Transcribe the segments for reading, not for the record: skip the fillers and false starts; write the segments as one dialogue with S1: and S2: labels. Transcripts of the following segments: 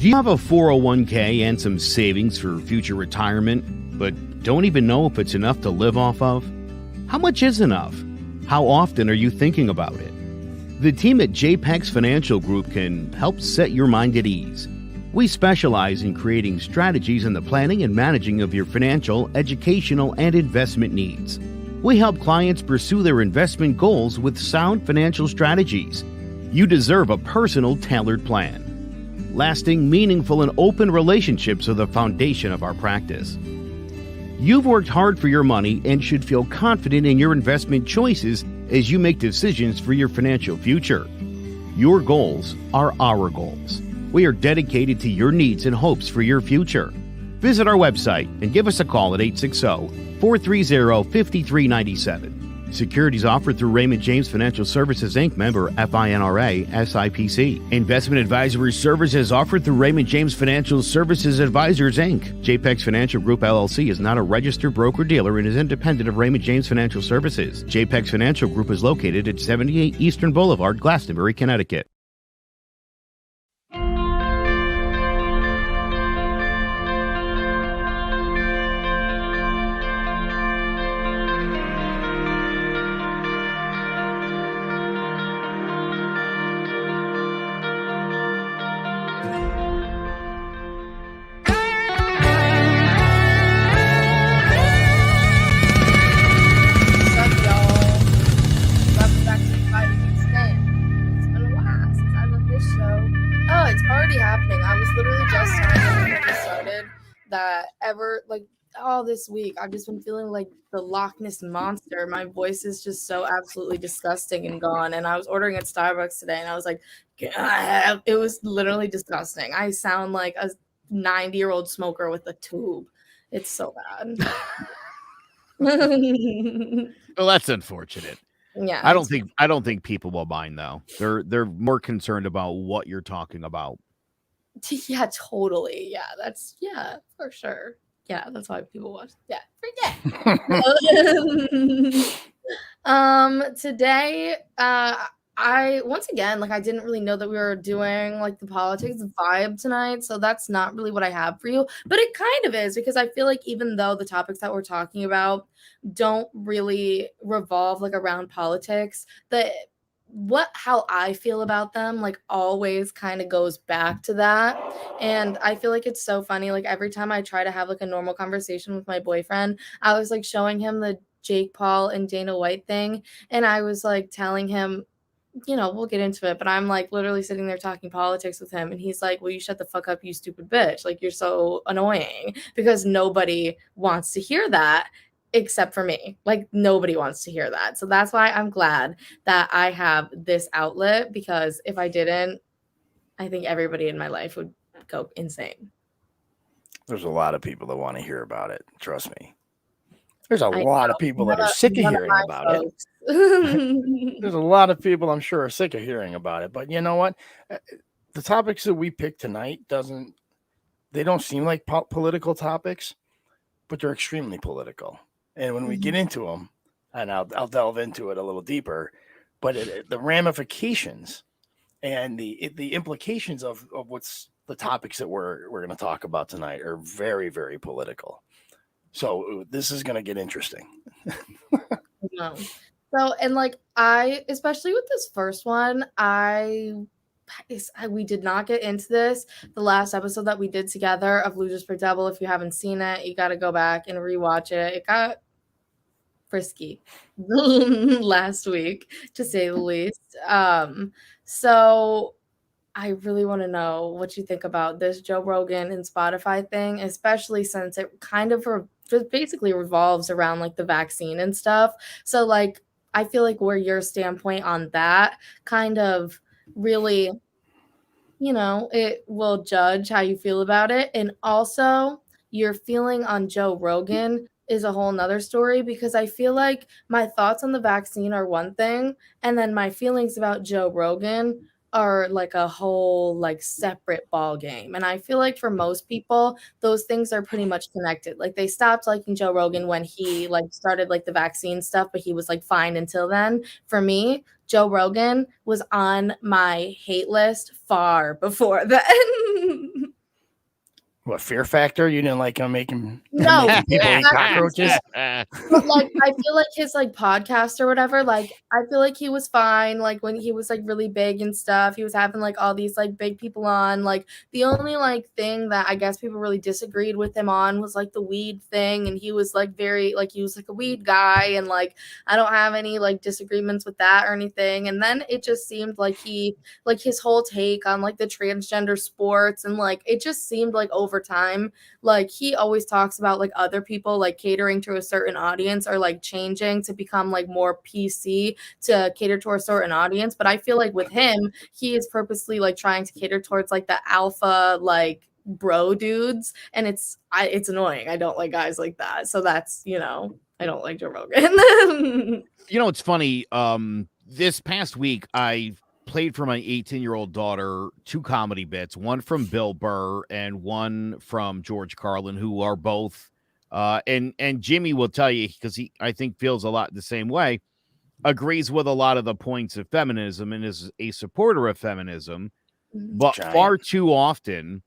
S1: Do you have a 401k and some savings for future retirement, but don't even know if it's enough to live off of? How much is enough? How often are you thinking about it? The team at JPEX Financial Group can help set your mind at ease. We specialize in creating strategies in the planning and managing of your financial, educational, and investment needs. We help clients pursue their investment goals with sound financial strategies. You deserve a personal, tailored plan. Lasting, meaningful, and open relationships are the foundation of our practice. You've worked hard for your money and should feel confident in your investment choices as you make decisions for your financial future. Your goals are our goals. We are dedicated to your needs and hopes for your future. Visit our website and give us a call at 860-430-5397. Securities offered through Raymond James Financial Services, Inc., member FINRA, SIPC. Investment advisory services offered through Raymond James Financial Services Advisors, Inc. JPEX Financial Group, LLC is not a registered broker-dealer and is independent of Raymond James Financial Services. JPEX Financial Group is located at 78 Eastern Boulevard, Glastonbury, Connecticut.
S2: This week I've just been feeling like the Loch Ness monster. My voice is just so absolutely disgusting and gone, and I was ordering at Starbucks today and I was like, God, it was literally disgusting. I sound like a 90-year-old smoker with a tube. It's so bad.
S1: Well, that's unfortunate.
S2: Yeah,
S1: I don't think people will mind though. They're more concerned about what you're talking about.
S2: Yeah, totally. Yeah, for sure. Yeah, that's why people watch. Yeah, forget. Today, I once again, I didn't really know that we were doing the politics vibe tonight, so that's not really what I have for you. But it kind of is, because I feel like even though the topics that we're talking about don't really revolve around politics, how I feel about them always kind of goes back to that. And I feel like it's so funny. Every time I try to have a normal conversation with my boyfriend, I was showing him the Jake Paul and Dana White thing, and I was telling him, we'll get into it, but I'm literally sitting there talking politics with him, and he's like, well, you shut the fuck up, you stupid bitch. You're so annoying, because nobody wants to hear that except for me. Nobody wants to hear that. So that's why I'm glad that I have this outlet, because if I didn't, I think everybody in my life would go insane.
S3: There's a lot of people that want to hear about it. Trust me. There's a lot of people that are sick of hearing about it. There's a lot of people I'm sure are sick of hearing about it. But you know what? The topics that we picked tonight they don't seem like political topics, but they're extremely political. And when we get into them, and I'll delve into it a little deeper, but the ramifications and the implications of what's the topics that we're going to talk about tonight are very, very political. So this is going to get interesting.
S2: No. So, and I, especially with this first one, we did not get into this the last episode that we did together of Losers for Double. If you haven't seen it, you got to go back and rewatch it. It got frisky last week, to say the least. So I really want to know what you think about this Joe Rogan and Spotify thing, especially since it kind of just basically revolves around the vaccine and stuff. So I feel where your standpoint on that kind of really, it will judge how you feel about it. And also your feeling on Joe Rogan is a whole nother story, because I feel my thoughts on the vaccine are one thing, and then my feelings about Joe Rogan are a whole separate ball game. And I feel for most people, those things are pretty much connected. They stopped liking Joe Rogan when he started the vaccine stuff, but he was fine until then. For me, Joe Rogan was on my hate list far before then.
S3: What, Fear Factor? You didn't like him making
S2: No,
S3: people eat cockroaches?
S2: But like I feel like his like podcast or whatever, like I feel like he was fine. Like when he was like really big and stuff, he was having like all these like big people on. Like the only like thing that I guess people really disagreed with him on was like the weed thing, and he was like very like he was like a weed guy, and like I don't have any like disagreements with that or anything. And then it just seemed like he like his whole take on like the transgender sports, and like it just seemed like over time, like he always talks about like other people like catering to a certain audience or like changing to become like more PC to cater to a certain audience. But I feel like with him, he is purposely like trying to cater towards like the alpha like bro dudes, and it's annoying. I don't like guys like that. So that's, you know, I don't like Joe Rogan.
S1: You know, it's funny. This past week, I played for my 18-year-old daughter 2 comedy bits, one from Bill Burr and one from George Carlin, who are both, and Jimmy will tell you, because he, I think, feels a lot the same way, agrees with a lot of the points of feminism and is a supporter of feminism, but far too often,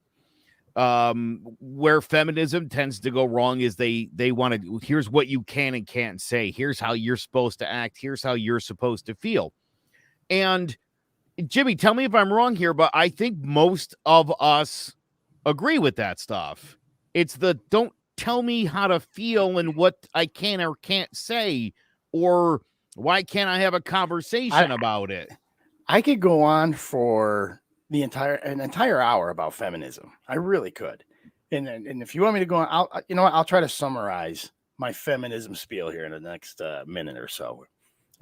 S1: where feminism tends to go wrong is they want to, here's what you can and can't say, here's how you're supposed to act, here's how you're supposed to feel. And Jimmy, tell me if I'm wrong here, but I think most of us agree with that stuff. It's the don't tell me how to feel and what I can or can't say, or why can't I have a conversation about it?
S3: I could go on for an entire hour about feminism. I really could. And if you want me to go on, I'll try to summarize my feminism spiel here in the next minute or so.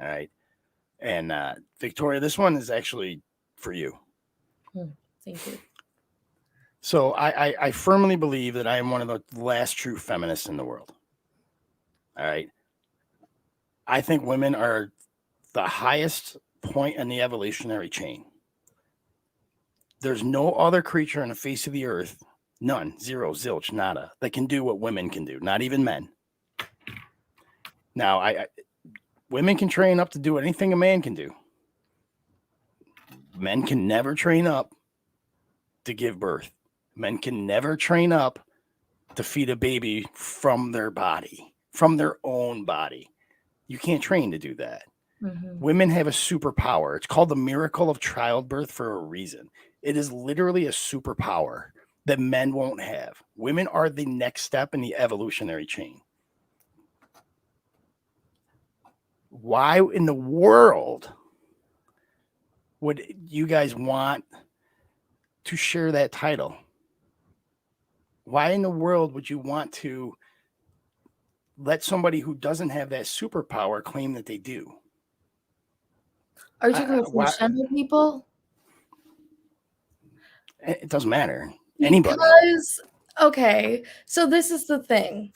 S3: All right. And Victoria, this one is actually for you.
S2: Thank you.
S3: So I firmly believe that I am one of the last true feminists in the world. All right. I think women are the highest point in the evolutionary chain. There's no other creature on the face of the earth, none, zero, zilch, nada, that can do what women can do, not even men. Now, women can train up to do anything a man can do. Men can never train up to give birth. Men can never train up to feed a baby from their body, from their own body. You can't train to do that. Mm-hmm. Women have a superpower. It's called the miracle of childbirth for a reason. It is literally a superpower that men won't have. Women are the next step in the evolutionary chain. Why in the world would you guys want to share that title? Why in the world would you want to let somebody who doesn't have that superpower claim that they do?
S2: Are you talking about transgender people?
S3: It doesn't matter. Anybody.
S2: Because, okay, so this is the thing.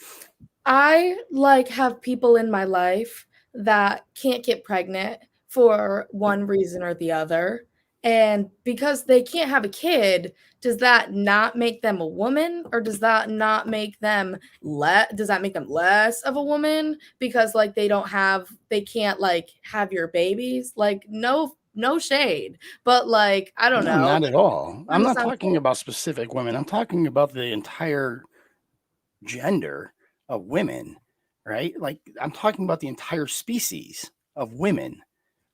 S2: I like have people in my life that can't get pregnant for one reason or the other. And because they can't have a kid, does that not make them a woman, or does that not make them does that make them less of a woman because like they can't like have your babies? Like no shade, but like I don't know.
S3: Not at all. I'm not talking about specific women. I'm talking about the entire gender of women, right? Like I'm talking about the entire species of women.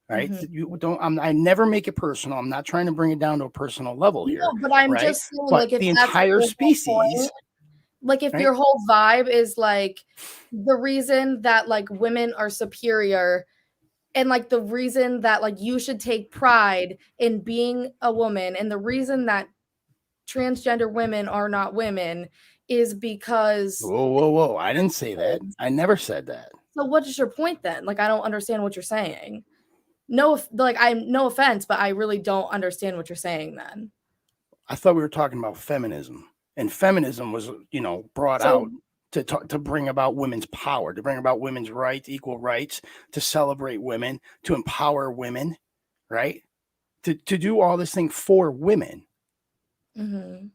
S3: Right. Mm-hmm. You don't, I never make it personal. I'm not trying to bring it down to a personal level here.
S2: No, but I'm just saying,
S3: but like, if the entire species, point,
S2: like, if your whole vibe is like the reason that like women are superior, and like the reason that like you should take pride in being a woman, and the reason that transgender women are not women is because.
S3: Whoa. I didn't say that. I never said that.
S2: So what is your point then? Like, I don't understand what you're saying. No, like I'm no offense, but I really don't understand what you're saying then.
S3: I thought we were talking about feminism, and feminism was, brought out to bring about women's power, to bring about women's rights, equal rights, to celebrate women, to empower women, right? To do all this thing for women. Mm-hmm.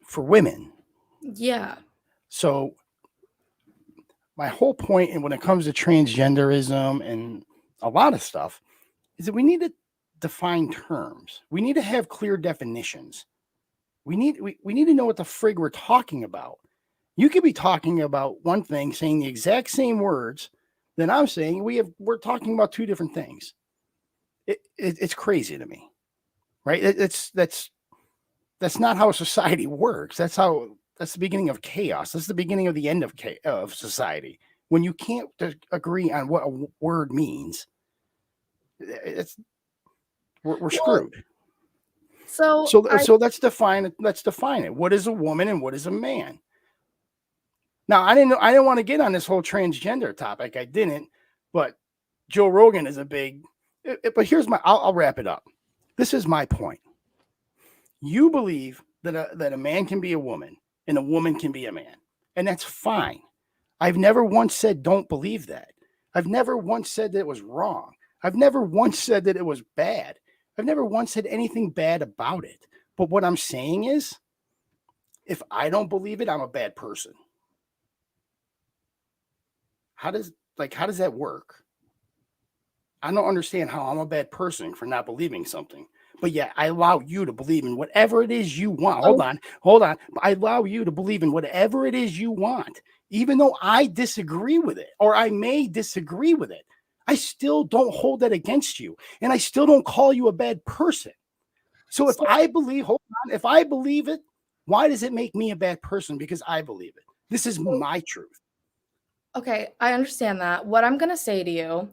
S3: For women.
S2: Yeah.
S3: So my whole point, and when it comes to transgenderism and a lot of stuff, is that we need to define terms. We need to have clear definitions. We need to know what the frig we're talking about. You could be talking about one thing, saying the exact same words that I'm saying. We're talking about two different things. It's crazy to me, right? That's not how society works. That's the beginning of chaos. That's the beginning of the end of society. When you can't agree on what a word means, we're screwed. So let's define it. Let's define it. What is a woman and what is a man? Now, I didn't want to get on this whole transgender topic. I didn't, but Joe Rogan is a big. But here's I'll wrap it up. This is my point. You believe that a man can be a woman and a woman can be a man, and that's fine. I've never once said don't believe that. I've never once said that it was wrong. I've never once said that it was bad. I've never once said anything bad about it. But what I'm saying is, if I don't believe it, I'm a bad person. How does that work? I don't understand how I'm a bad person for not believing something. But yeah, I allow you to believe in whatever it is you want. Hold on. I allow you to believe in whatever it is you want, even though I disagree with it, or I may disagree with it. I still don't hold that against you, and I still don't call you a bad person. So if I believe it, why does it make me a bad person? Because I believe it. This is my truth.
S2: Okay, I understand that. What I'm going to say to you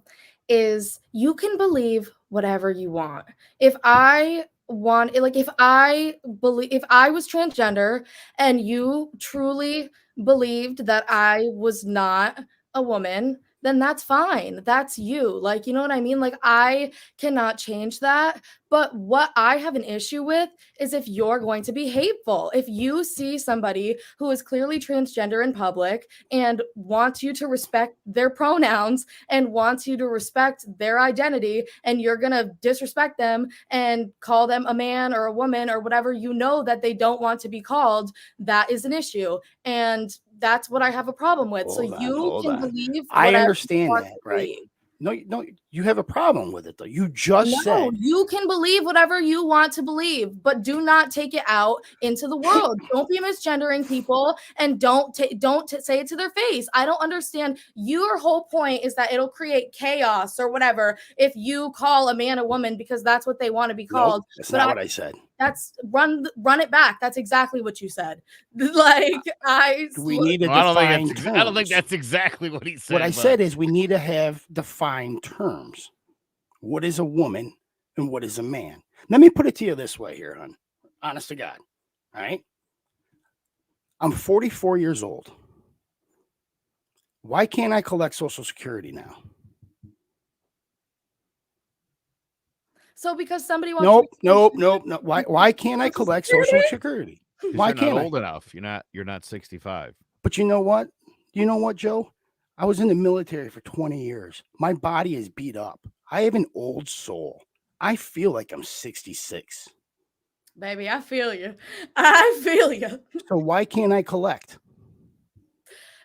S2: is you can believe whatever you want. If I was transgender and you truly believed that I was not a woman, then that's fine. That's you. Like, you know what I mean? Like, I cannot change that. But what I have an issue with is if you're going to be hateful. If you see somebody who is clearly transgender in public and wants you to respect their pronouns and wants you to respect their identity, and you're going to disrespect them and call them a man or a woman or whatever you know that they don't want to be called, that is an issue. And that's what I have a problem with.
S3: Hold on.
S2: Believe.
S3: I understand that, right? No, you have a problem with it though. You just said
S2: you can believe whatever you want to believe, but do not take it out into the world. Don't be misgendering people, and don't say it to their face. I don't understand. Your whole point is that it'll create chaos or whatever if you call a man a woman because that's what they want to be called.
S3: Nope, that's not what I said.
S2: That's run it back. That's exactly what you said. Like
S3: we need to define terms.
S1: I don't think that's exactly what he said.
S3: What I said is we need to have defined terms. What is a woman and what is a man? Let me put it to you this way here, hon. Honest to God. All right. I'm 44 years old. Why can't I collect Social Security now?
S2: So because somebody wants
S3: Nope. Why can't I collect Social Security? Why can't I?
S1: Old enough. You're not 65.
S3: But you know what? Joe? I was in the military for 20 years. My body is beat up. I have an old soul. I feel like I'm 66.
S2: Baby, I feel you. I feel you.
S3: So why can't I collect?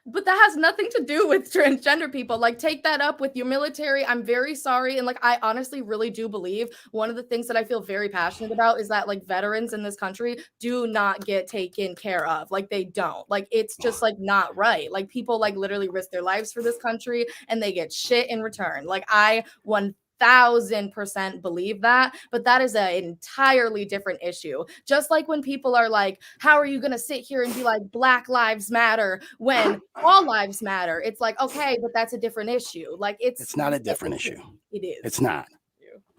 S2: But that has nothing to do with transgender people. Like, take that up with your military. I'm very sorry. And like, I honestly really do believe one of the things that I feel very passionate about is that like veterans in this country do not get taken care of. Like, they don't. Like, it's just like not right. Like, people like literally risk their lives for this country and they get shit in return. Like, I 1000% believe that, but that is an entirely different issue. Just like when people are like, how are you going to sit here and be like Black Lives Matter when all lives matter? It's like, okay, but that's a different issue. Like, it's
S3: not a different issue.
S2: It is.
S3: It's not.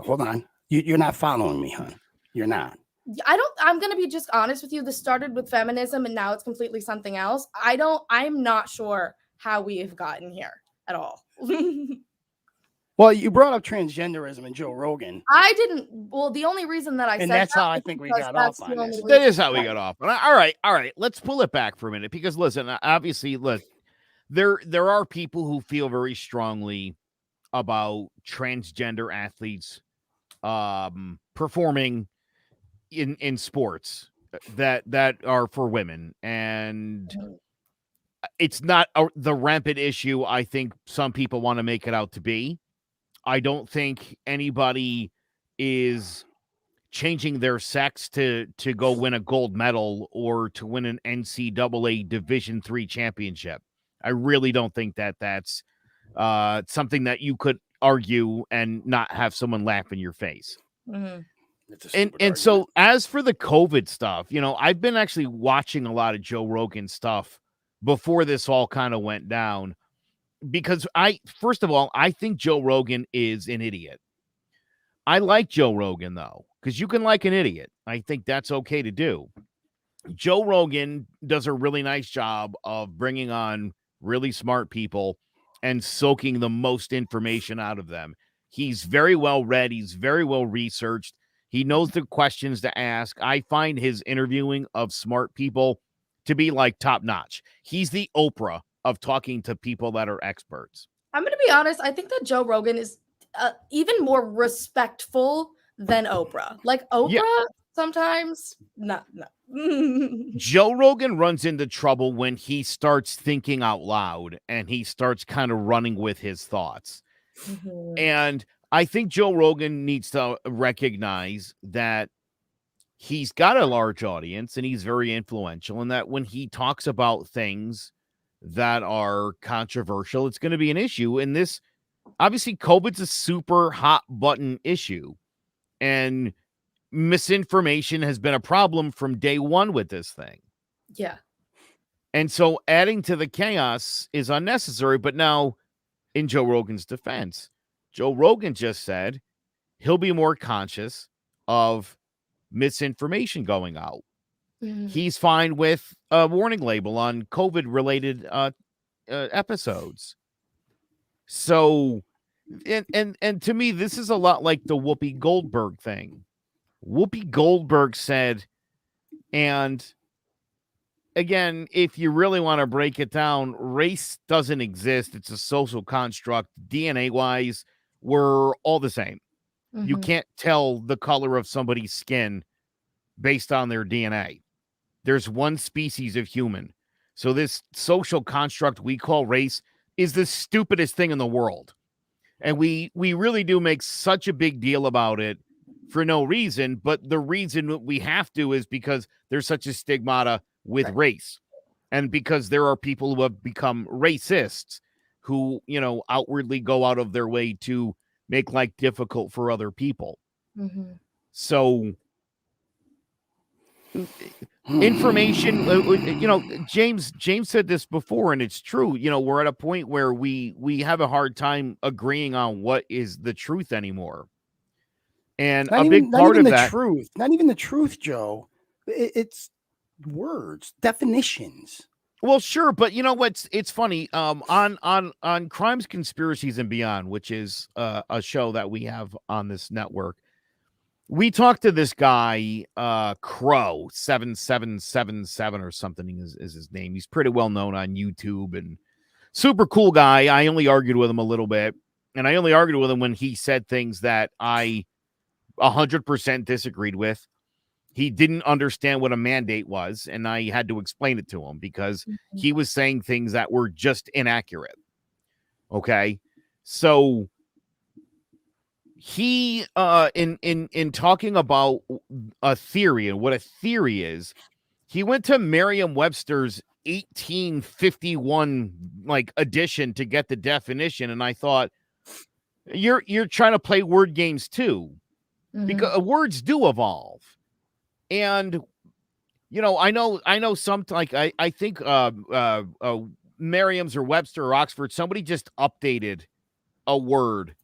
S3: Hold on. You're not following me, hon. You're not.
S2: I'm going to be just honest with you. This started with feminism and now it's completely something else. I'm not sure how we have gotten here at all.
S3: Well, you brought up transgenderism and Joe Rogan.
S2: I didn't. Well, the only reason that I said
S3: that's how I think we got off on this.
S1: That is how we got off. All right. Let's pull it back for a minute because listen, obviously, there are people who feel very strongly about transgender athletes performing in sports that are for women, and it's not the rampant issue I think some people want to make it out to be. I don't think anybody is changing their sex to go win a gold medal or to win an NCAA Division III championship. I really don't think that that's something that you could argue and not have someone laugh in your face.
S2: Mm-hmm.
S1: And so as for the COVID stuff, I've been actually watching a lot of Joe Rogan stuff before this all kind of went down, because first of all, I think Joe Rogan is an idiot. I like Joe Rogan, though, because you can like an idiot. I think that's okay to do. Joe Rogan does a really nice job of bringing on really smart people and soaking the most information out of them. He's very well read. He's very well researched. He knows the questions to ask. I find his interviewing of smart people to be like top notch. He's the Oprah of talking to people that are experts.
S2: I'm going to be honest. I think that Joe Rogan is even more respectful than Oprah. Like Oprah, sometimes, no.
S1: Joe Rogan runs into trouble when he starts thinking out loud and he starts kind of running with his thoughts. Mm-hmm. And I think Joe Rogan needs to recognize that he's got a large audience and he's very influential, and that when he talks about things that are controversial, it's going to be an issue. And this, obviously, COVID's a super hot button issue, and misinformation has been a problem from day one with this thing.
S2: Yeah.
S1: And so adding to the chaos is unnecessary. But now, in Joe Rogan's defense, Joe Rogan just said he'll be more conscious of misinformation going out. Mm-hmm. He's fine with a warning label on COVID-related episodes. So, and to me, this is a lot like the Whoopi Goldberg thing. Whoopi Goldberg said, and again, if you really want to break it down, race doesn't exist. It's a social construct. DNA-wise, we're all the same. Mm-hmm. You can't tell the color of somebody's skin based on their DNA. There's one species of human. So this social construct we call race is the stupidest thing in the world. And we really do make such a big deal about it for no reason, but the reason we have to is because there's such a stigmata with race, and because there are people who have become racists who, outwardly go out of their way to make life difficult for other people. Mm-hmm. So information, James said this before, and it's true. We're at a point where we have a hard time agreeing on what is the truth anymore. And not even
S3: the truth, Joe. It's words, definitions.
S1: Well, sure, but it's funny. On Crimes, Conspiracies, and Beyond, which is a show that we have on this network, we talked to this guy, Crow 7777 or something is his name. He's pretty well known on YouTube and super cool guy. I only argued with him a little bit, and I only argued with him when he said things that I 100% disagreed with. He didn't understand what a mandate was, and I had to explain it to him because he was saying things that were just inaccurate. Okay, so he in talking about a theory and what a theory is, he went to Merriam-Webster's 1851 edition to get the definition, and I thought, you're trying to play word games too, because words do evolve. And I know some, I think Merriam's or Webster or Oxford, somebody just updated a word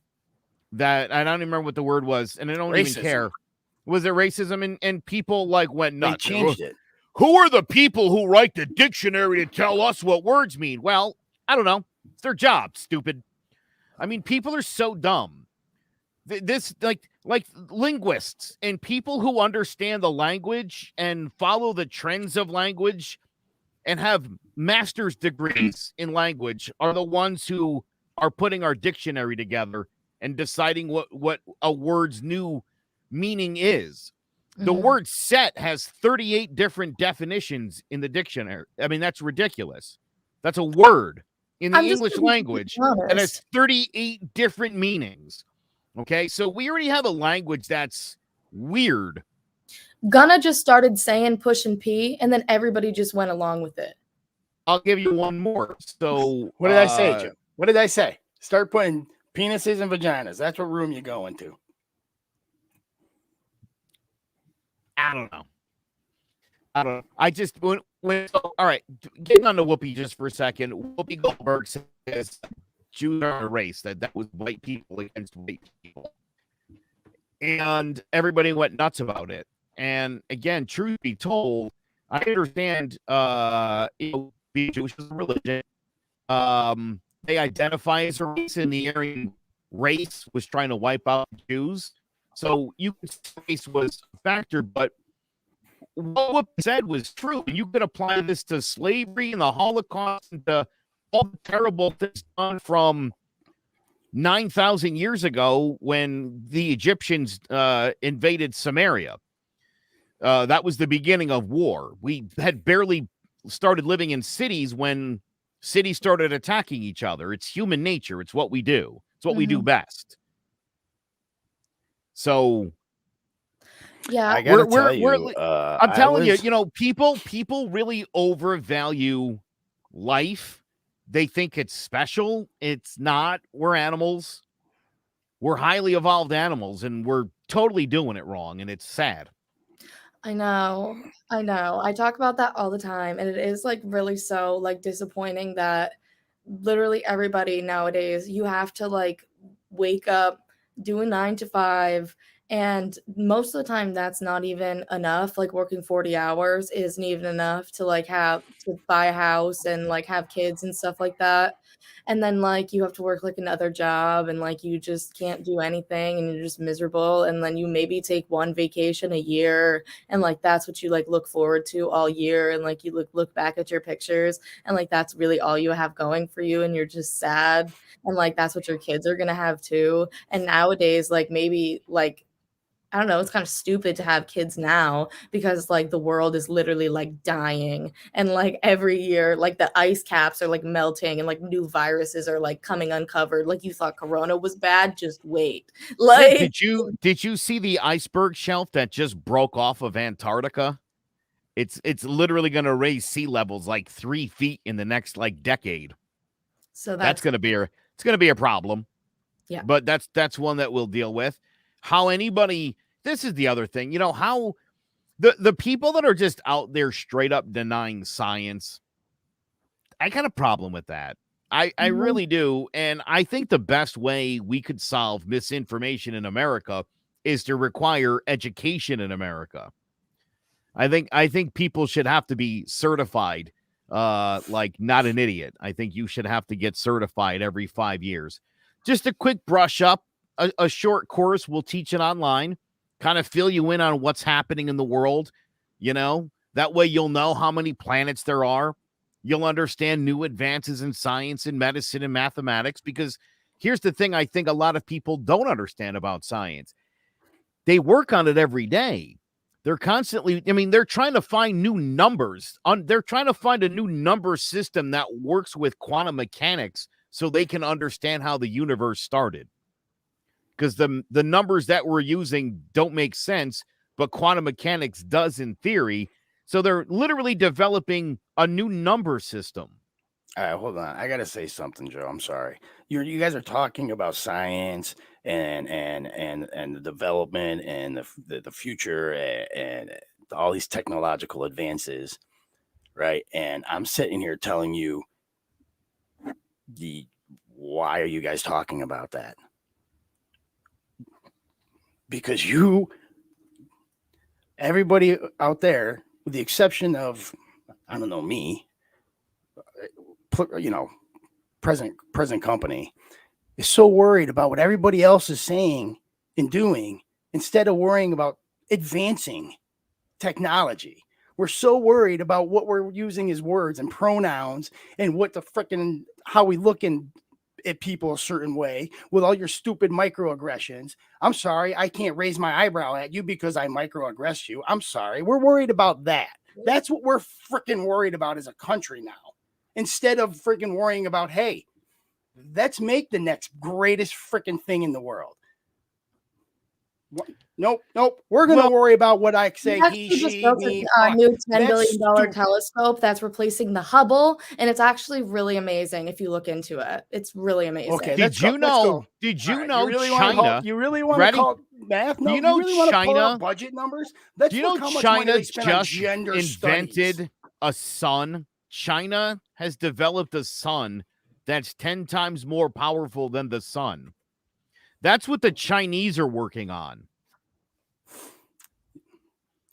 S1: that I don't even remember what the word was, and I don't even care. Was it racism? And people went nuts.
S3: They changed it.
S1: Who are the people who write the dictionary to tell us what words mean? Well, I don't know. It's their job, stupid. I mean, people are so dumb. This like linguists and people who understand the language and follow the trends of language and have master's degrees in language are the ones who are putting our dictionary together and deciding what a word's new meaning is. The word set has 38 different definitions in the dictionary. I mean, that's ridiculous. That's a word in the English language and has 38 different meanings. Okay, so we already have a language that's Weird.
S2: Gunna just started saying push and pee, and then everybody just went along with it.
S1: I'll give you one more. So
S3: what did I say, Joe? What did I say? Start putting penises and vaginas. That's what room you go into.
S1: I don't know. I just all right. Getting on to Whoopi just for a second. Whoopi Goldberg says Jews are a race, that was white people against white people, and everybody went nuts about it. And again, truth be told, I understand. Being Jewish is a religion. They identify as a race, and the Aryan race was trying to wipe out Jews. So you could say race was a factor, but what said was true. You could apply this to slavery and the Holocaust and to all the terrible things done from 9,000 years ago when the Egyptians invaded Samaria. That was the beginning of war. We had barely started living in cities when cities started attacking each other. It's human nature. It's what we do. It's what we do best. So,
S2: yeah,
S3: I gotta tell you,
S1: I'm telling you, people really overvalue life. They think it's special. It's not. We're animals. We're highly evolved animals, and we're totally doing it wrong, and it's sad.
S2: I know. I talk about that all the time, and it is like really so like disappointing that literally everybody nowadays, you have to like wake up, do a 9 to 5, and most of the time that's not even enough. Like working 40 hours isn't even enough to like have to buy a house and like have kids and stuff like that. And then like you have to work like another job, and like you just can't do anything, and you're just miserable. And then you maybe take one vacation a year, and like that's what you like look forward to all year, and like you look back at your pictures, and like that's really all you have going for you, and you're just sad. And like that's what your kids are gonna have too. And nowadays, like maybe like I don't know, it's kind of stupid to have kids now because like the world is literally like dying, and like every year like the ice caps are like melting, and like new viruses are like coming uncovered. Like you thought corona was bad, just wait. Like
S1: did you see the iceberg shelf that just broke off of Antarctica? It's literally going to raise sea levels like 3 feet in the next like decade.
S2: So
S1: that's going to be a problem.
S2: Yeah.
S1: But that's one that we'll deal with. How anybody, this is the other thing, how the people that are just out there straight up denying science, I got a problem with that. I really do. And I think the best way we could solve misinformation in America is to require education in America. I think people should have to be certified, like not an idiot. I think you should have to get certified every 5 years. Just a quick brush up. A short course we'll teach it online, kind of fill you in on what's happening in the world. That way you'll know how many planets there are. You'll understand new advances in science and medicine and mathematics, because here's the thing I think a lot of people don't understand about science. They work on it every day. They're constantly, they're trying to find new numbers. They're trying to find a new number system that works with quantum mechanics so they can understand how the universe started. Because the numbers that we're using don't make sense, but quantum mechanics does in theory. So they're literally developing a new number system.
S3: All right, hold on. I gotta say something, Joe. I'm sorry. You guys are talking about science and the development and the future and all these technological advances, right? And I'm sitting here telling you why are you guys talking about that? Because everybody out there, with the exception of, I don't know, me, present company, is so worried about what everybody else is saying and doing instead of worrying about advancing technology. We're so worried about what we're using as words and pronouns and what how we look at people a certain way with all your stupid microaggressions. I'm sorry, I can't raise my eyebrow at you because I microaggress you. I'm sorry. We're worried about that. That's what we're freaking worried about as a country now. Instead of freaking worrying about, hey, let's make the next greatest freaking thing in the world. Nope. We're going to worry about what I say.
S2: He, she, me. A new $10 billion telescope that's replacing the Hubble, and it's actually really amazing if you look into it. It's really amazing.
S3: Okay,
S1: Did you know
S3: really
S1: China?
S3: You really want to call math? No, you really want to pull out budget numbers?
S1: Do you know China just invented a sun? China has developed a sun that's 10 times more powerful than the sun. That's what the Chinese are working on.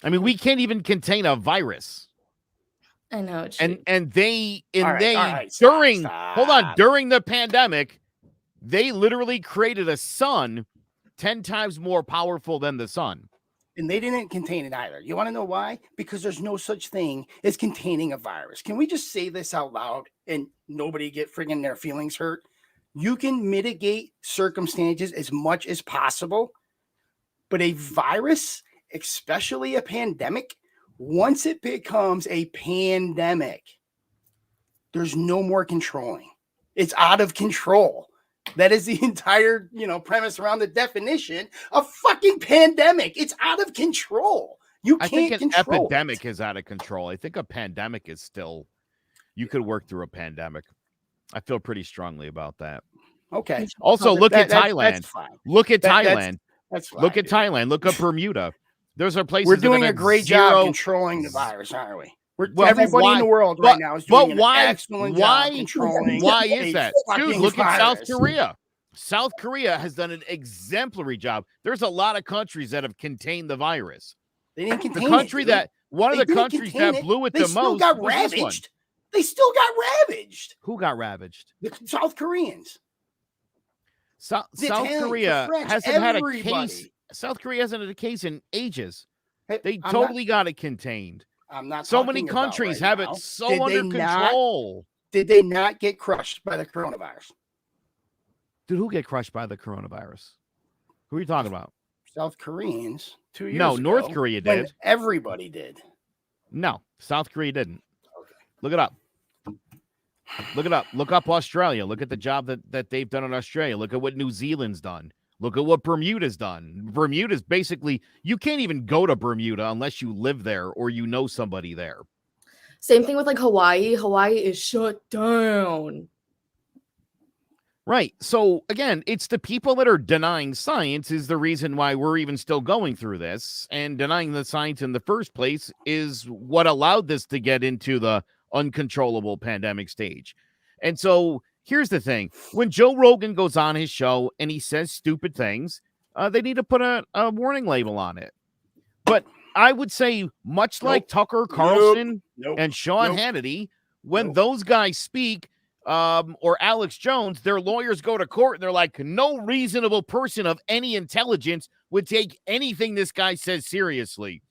S1: I mean, we can't even contain a virus.
S2: I know.
S1: And during
S3: stop.
S1: during the pandemic, they literally created a sun 10 times more powerful than the sun.
S3: And they didn't contain it either. You want to know why? Because there's no such thing as containing a virus. Can we just say this out loud and nobody get friggin' their feelings hurt? You can mitigate circumstances as much as possible, but a virus, especially a pandemic, once it becomes a pandemic, there's no more controlling. It's out of control. That is the entire, premise around the definition of fucking pandemic. It's out of control. I think an
S1: epidemic is out of control. I think a pandemic is still, you could work through a pandemic. I feel pretty strongly about that.
S3: Okay.
S1: Also, look at Thailand.
S3: That's fine.
S1: Look at Thailand.
S3: That's fine.
S1: Look at Thailand. Look at Bermuda. Those are places.
S3: We're doing a great job controlling the virus, aren't we? Everybody in the world right now is doing an excellent job controlling.
S1: Why is that? Dude, look at South Korea. South Korea has done an exemplary job. There's a lot of countries that have contained the virus.
S3: They didn't contain
S1: the country
S3: it.
S1: that one of the countries that blew it the most.
S3: They still got ravaged. They still got ravaged.
S1: Who got ravaged?
S3: The South Koreans.
S1: South Korea hasn't had a case. South Korea hasn't had a case in ages. They totally got it contained.
S3: I'm not.
S1: So many countries have it so under control.
S3: Did they not get crushed by the coronavirus?
S1: Did who get crushed by the coronavirus? Who are you talking about?
S3: South Koreans 2 years
S1: ago.
S3: No,
S1: North Korea did.
S3: Everybody did.
S1: No, South Korea didn't.
S3: Okay.
S1: Look it up. Look it up. Look up Australia. Look at the job that they've done in Australia. Look at what New Zealand's done. Look at what Bermuda's done. Bermuda's basically, you can't even go to Bermuda unless you live there or you know somebody there.
S2: Same thing with like Hawaii. Hawaii is shut down.
S1: Right. So again, it's the people that are denying science is the reason why we're even still going through this. And denying the science in the first place is what allowed this to get into the uncontrollable pandemic stage. And so here's the thing. When Joe Rogan goes on his show and he says stupid things, they need to put a warning label on it. But I would say much like Tucker Carlson and Sean Hannity, when those guys speak, or Alex Jones, their lawyers go to court and they're like, no reasonable person of any intelligence would take anything this guy says seriously.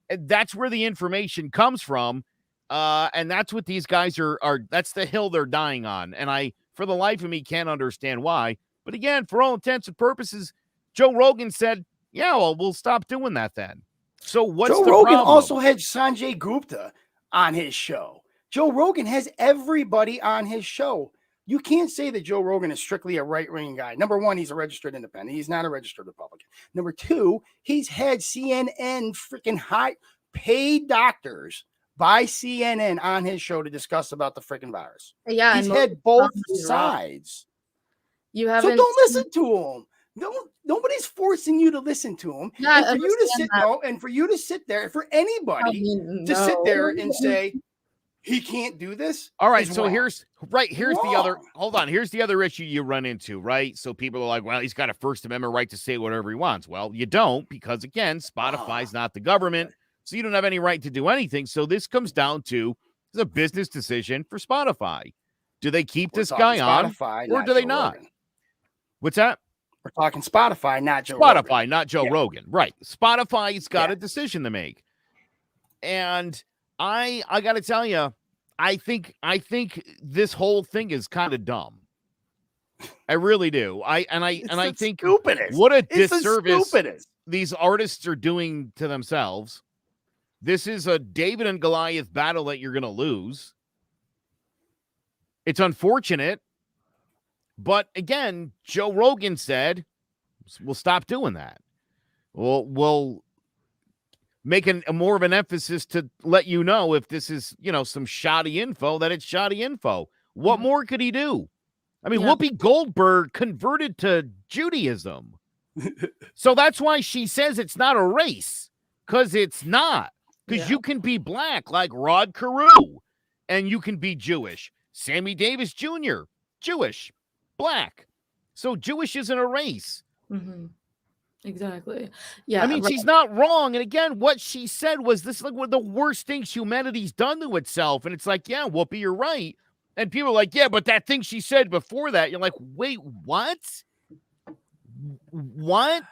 S1: And that's where the information comes from. And that's what these guys are that's the hill they're dying on. And I, for the life of me, can't understand why. But again, for all intents and purposes, Joe Rogan said, yeah, well, we'll stop doing that then. So what's
S3: Joe
S1: the
S3: Rogan
S1: problem?
S3: Also had Sanjay Gupta on his show. Joe Rogan has everybody on his show. You can't say that Joe Rogan is strictly a right-wing guy. Number one, he's a registered independent. He's not a registered Republican. Number two, he's had CNN freaking high paid doctors by CNN on his show to discuss about the freaking virus.
S2: Yeah,
S3: he's had both sides.
S2: You haven't.
S3: So don't listen to him. Nobody's forcing you to listen to him.
S2: Yeah,
S3: and for you to sit and for you to sit there, for anybody to sit there and say he can't do this.
S1: All right, so
S3: wrong.
S1: here's the other. Hold on, here's the other issue you run into, right? So people are like, well, he's got a First Amendment right to say whatever he wants. Well, you don't, because again, Spotify's not the government, so you don't have any right to do anything. So this comes down to it's a business decision for Spotify. Do they keep this guy on, or do they not? What's that?
S3: We're talking Spotify, not Joe
S1: Spotify,
S3: Rogan.
S1: not Joe Rogan. Right. Spotify's got a decision to make. And I got to tell you, I think this whole thing is kind of dumb. I really do. I think
S3: stupidest.
S1: What a disservice these artists are doing to themselves. This is a David and Goliath battle that you're going to lose. It's unfortunate. But again, Joe Rogan said, we'll stop doing that. we'll make a more of an emphasis to let you know if this is, some shoddy info, that it's shoddy info. What more could he do? I mean, Whoopi Goldberg converted to Judaism. So that's why she says it's not a race, because it's not. Because you can be black like Rod Carew, and you can be Jewish. Sammy Davis Jr., Jewish, black. So Jewish isn't a race.
S2: Mm-hmm. Exactly. Yeah.
S1: I mean, she's not wrong. And again, what she said was this is like one of the worst things humanity's done to itself. And it's like, yeah, Whoopi, you're right. And people are like, yeah, but that thing she said before that, you're like, wait, what? What?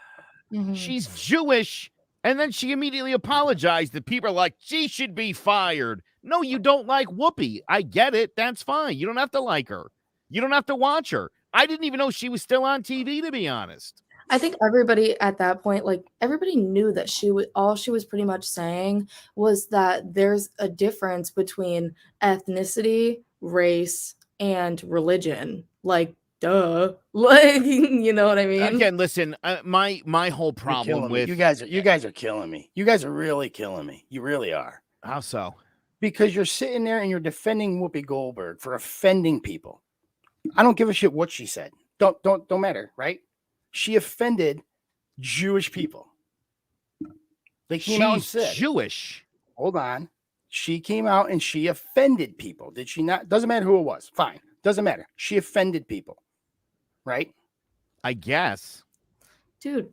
S2: Mm-hmm.
S1: She's Jewish. And then she immediately apologized. The people are like, she should be fired. No, you don't like Whoopi. I get it. That's fine. You don't have to like her. You don't have to watch her. I didn't even know she was still on TV, to be honest.
S2: I think everybody at that point, like everybody knew that all she was pretty much saying was that there's a difference between ethnicity, race, and religion. Like, duh. Like, you know what I mean?
S1: Again, listen, my whole problem with
S3: you guys are killing me. You guys are really killing me. You really are.
S1: How so?
S3: Because you're sitting there and you're defending Whoopi Goldberg for offending people. I don't give a shit what she said. Don't matter, right? She offended Jewish people. They came out and said,
S1: Jewish.
S3: Hold on. She came out and she offended people. Did she not? Doesn't matter who it was. Fine. Doesn't matter. She offended people. Right?
S1: I guess.
S2: Dude,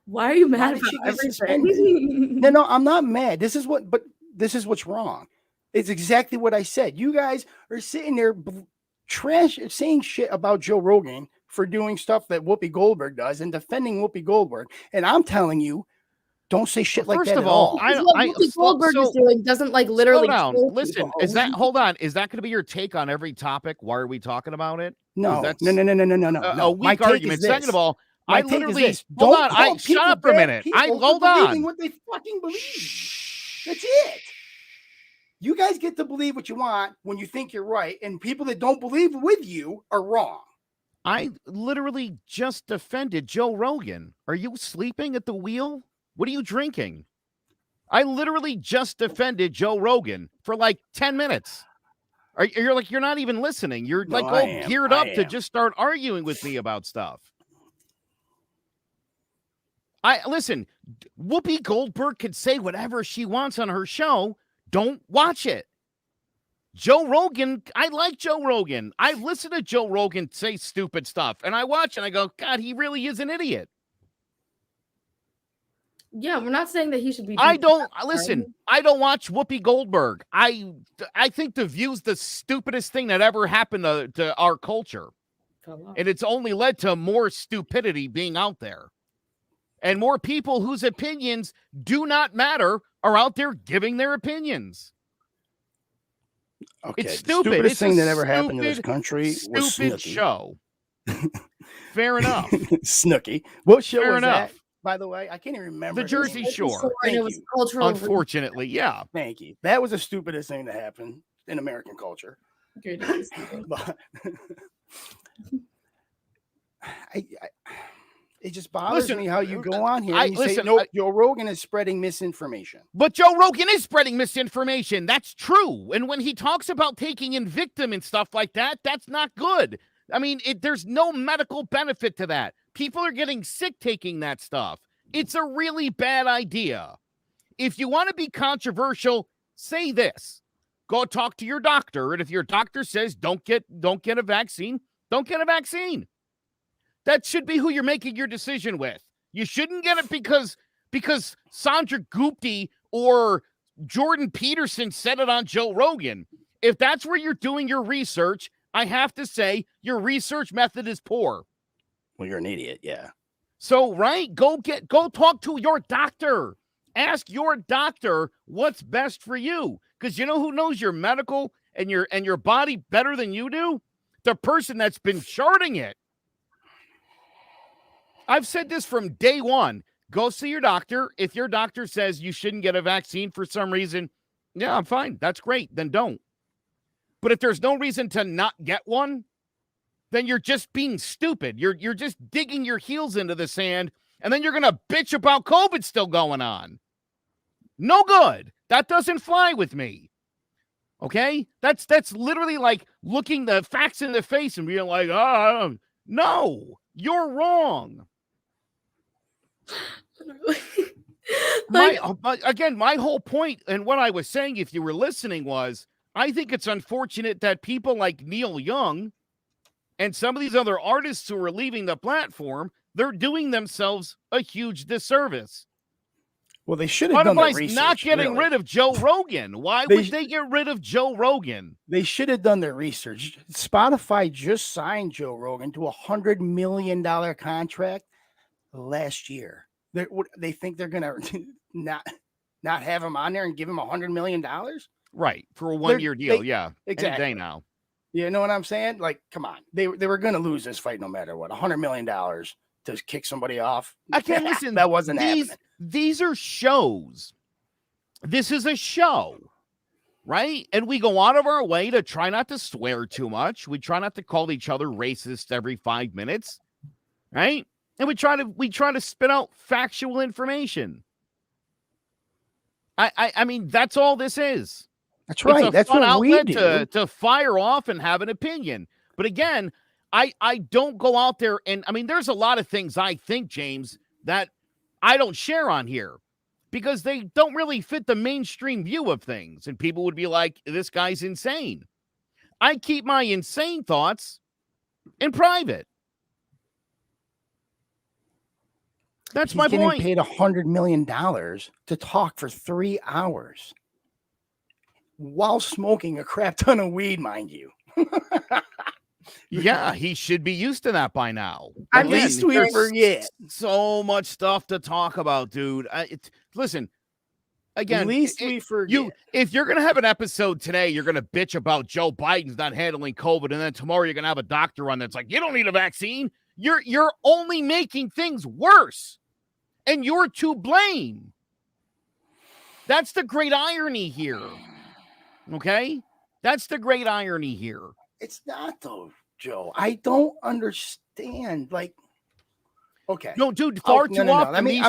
S2: why are you mad about everything?
S3: No, I'm not mad. This is what's wrong. It's exactly what I said. You guys are sitting there saying shit about Joe Rogan for doing stuff that Whoopi Goldberg does and defending Whoopi Goldberg. And I'm telling you, don't say shit like that.
S1: First of all,
S2: what Whoopi Goldberg is doing doesn't like literally.
S1: Slow down. Listen, hold on. Is that going to be your take on every topic? Why are we talking about it?
S3: No.
S1: A
S3: No.
S1: weak argument. Second of all,
S3: I
S1: literally hold on. Shut up for a minute. Hold on.
S3: What they fucking believe. That's it. You guys get to believe what you want when you think you're right, and people that don't believe with you are wrong.
S1: I literally just defended Joe Rogan. Are you sleeping at the wheel? What are you drinking? I literally just defended Joe Rogan for like 10 minutes. You're not even listening. You're all geared up to just start arguing with me about stuff. Listen, Whoopi Goldberg could say whatever she wants on her show. Don't watch it. Joe Rogan, I like Joe Rogan. I've listened to Joe Rogan say stupid stuff, and I watch and I go, God, he really is an idiot.
S2: Yeah, we're not saying that he should be.
S1: I don't watch Whoopi Goldberg. I think The View's the stupidest thing that ever happened to our culture. And it's only led to more stupidity being out there. And more people whose opinions do not matter are out there giving their opinions.
S3: Okay,
S1: it's stupid.
S3: The stupidest thing that ever happened in this country was
S1: stupid show. Fair enough.
S3: Snooki. What show
S1: Fair
S3: was
S1: enough.
S3: that? By the way, I can't even remember.
S1: The Jersey Shore.
S2: It was cultural.
S1: Unfortunately, yeah.
S3: Thank you. That was the stupidest thing that happened in American culture. But it just bothers me how you go on here and you say, no, Joe Rogan is spreading misinformation.
S1: But Joe Rogan is spreading misinformation. That's true. And when he talks about taking Invictum and stuff like that, that's not good. I mean, there's no medical benefit to that. People are getting sick taking that stuff. It's a really bad idea. If you want to be controversial, say this. Go talk to your doctor. And if your doctor says don't get a vaccine, don't get a vaccine. That should be who you're making your decision with. You shouldn't get it because Sandra Gupti or Jordan Peterson said it on Joe Rogan. If that's where you're doing your research, I have to say your research method is poor.
S3: Well, you're an idiot, yeah.
S1: So, right, go talk to your doctor. Ask your doctor what's best for you. Because you know who knows your medical and your body better than you do? The person that's been charting it. I've said this from day one. Go see your doctor. If your doctor says you shouldn't get a vaccine for some reason, yeah, I'm fine. That's great. Then don't. But if there's no reason to not get one, then you're just being stupid. You're just digging your heels into the sand and then you're going to bitch about COVID still going on. No good. That doesn't fly with me. Okay? That's literally like looking the facts in the face and being like, oh, no, you're wrong. my whole point and what I was saying, if you were listening, was I think it's unfortunate that people like Neil Young and some of these other artists who are leaving the platform, they're doing themselves a huge disservice.
S3: Well, they should have done their research.
S1: Not getting rid of Joe Rogan. Why would they get rid of Joe Rogan?
S3: They should have done their research. Spotify just signed Joe Rogan to a $100 million contract last year. They think they're gonna not have him on there and give him $100 million?
S1: Right, for a 1-year deal.
S3: Exactly.
S1: Any day now.
S3: You know what I'm saying? Like, come on. They were gonna lose this fight no matter what. $100 million to kick somebody off.
S1: I can't listen.
S3: That wasn't happening.
S1: These are shows. This is a show, right? And we go out of our way to try not to swear too much. We try not to call each other racist every 5 minutes, right? And we try to spit out factual information. I mean, that's all this is.
S3: That's right. That's what we do.
S1: To fire off and have an opinion. But again, I don't go out there and, I mean, there's a lot of things I think, James, that I don't share on here because they don't really fit the mainstream view of things. And people would be like, this guy's insane. I keep my insane thoughts in private. That's my point.
S3: He's getting paid $100 million to talk for 3 hours while smoking a crap ton of weed, mind you.
S1: Yeah, he should be used to that by now.
S3: At least we forget.
S1: So much stuff to talk about, dude. Listen, again,
S3: at least we forget.
S1: If you're going to have an episode today, you're going to bitch about Joe Biden's not handling COVID, and then tomorrow you're going to have a doctor on that's like, you don't need a vaccine. You're only making things worse, and you're to blame. That's the great irony here. Okay? That's the great irony here.
S3: It's not, though, Joe. I don't understand. Like, okay.
S1: No, dude, far too often.
S3: I mean,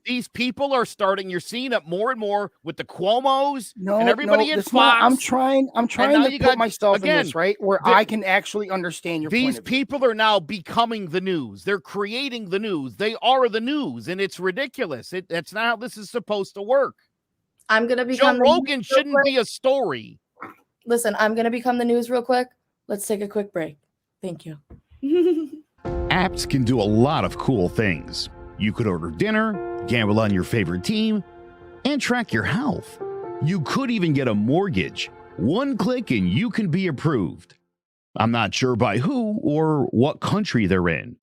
S1: these people are starting. You're seeing it more and more with the Cuomos and everybody at Fox.
S3: I'm trying to put myself in this, right? Where I can actually understand your point of view.
S1: These people are now becoming the news. They're creating the news. They are the news, and it's ridiculous. That's not how this is supposed to work.
S2: I'm going to become
S1: Joe Rogan shouldn't be a story.
S2: Listen, I'm going to become the news real quick. Let's take a quick break. Thank you.
S1: Apps can do a lot of cool things. You could order dinner, gamble on your favorite team, and track your health. You could even get a mortgage. One click and you can be approved. I'm not sure by who or what country they're in.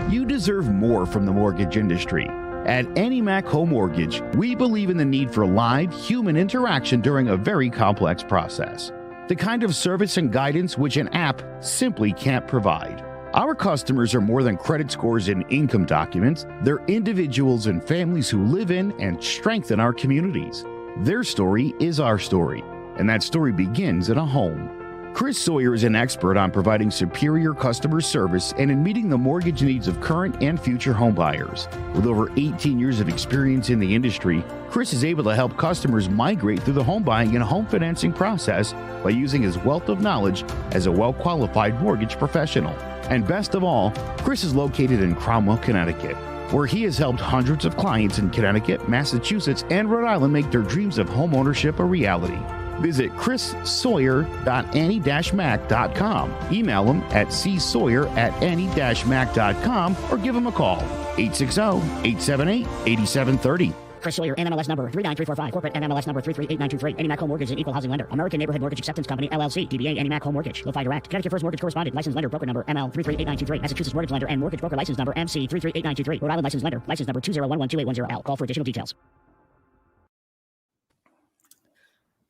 S1: You deserve more from the mortgage industry. At AnyMac Home Mortgage, we believe in the need for live human interaction during a very complex process. The kind of service and guidance which an app simply can't provide. Our customers are more than credit scores and income documents. They're individuals and families who live in and strengthen our communities. Their story is our story, and that story begins in a home. Chris Sawyer is an expert on providing superior customer service and in meeting the mortgage needs of current and future homebuyers. With over 18 years of experience in the industry, Chris is able to help customers migrate through the home buying and home financing process by using his wealth of knowledge as a well-qualified mortgage professional. And best of all, Chris is located in Cromwell, Connecticut, where he has helped hundreds of clients in Connecticut, Massachusetts, and Rhode Island make their dreams of homeownership a reality. Visit chrissawyer.any-mac.com. Email him at csawyer@any-mac.com or give him a call, 860-878-8730.
S4: Chris Sawyer, NMLS number 39345, corporate NMLS number 338923. AnyMac Home Mortgage is an equal housing lender. American Neighborhood Mortgage Acceptance Company, LLC. DBA AnyMac Home Mortgage. Lo-Fi Direct. Connecticut First Mortgage Correspondent. License lender. Broker number ML 338923. Massachusetts Mortgage Lender and Mortgage Broker License number MC 338923. Rhode Island License Lender. License number 201128110L. Call for additional details.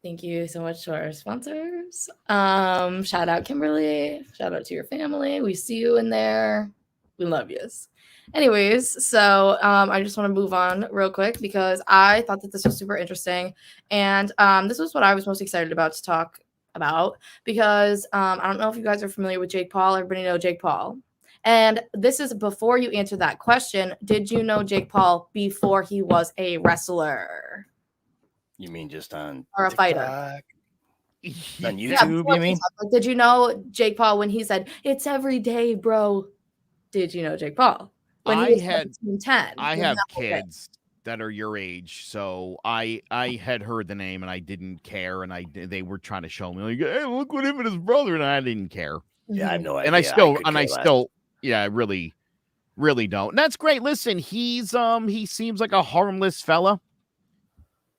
S2: Thank you so much to our sponsors. Shout out Kimberly. Shout out to your family. We see you in there. We love yous. Anyways, so I just want to move on real quick because I thought that this was super interesting. And this was what I was most excited about to talk about because I don't know if you guys are familiar with Jake Paul. Everybody know Jake Paul. And this is before you answer that question. Did you know Jake Paul before he was a wrestler?
S3: You mean just on
S2: or a
S3: TikTok?
S2: fighter?
S3: On YouTube, you mean?
S2: Like, did you know Jake Paul when he said, "It's every day, bro"? Did you know Jake Paul? When he was 10?
S1: I have kids that are your age, so I had heard the name and I didn't care, and they were trying to show me like, hey, look what him and his brother, and I didn't care.
S3: Yeah, I have no idea.
S1: And I still, yeah, really don't. And that's great. Listen, he seems like a harmless fella.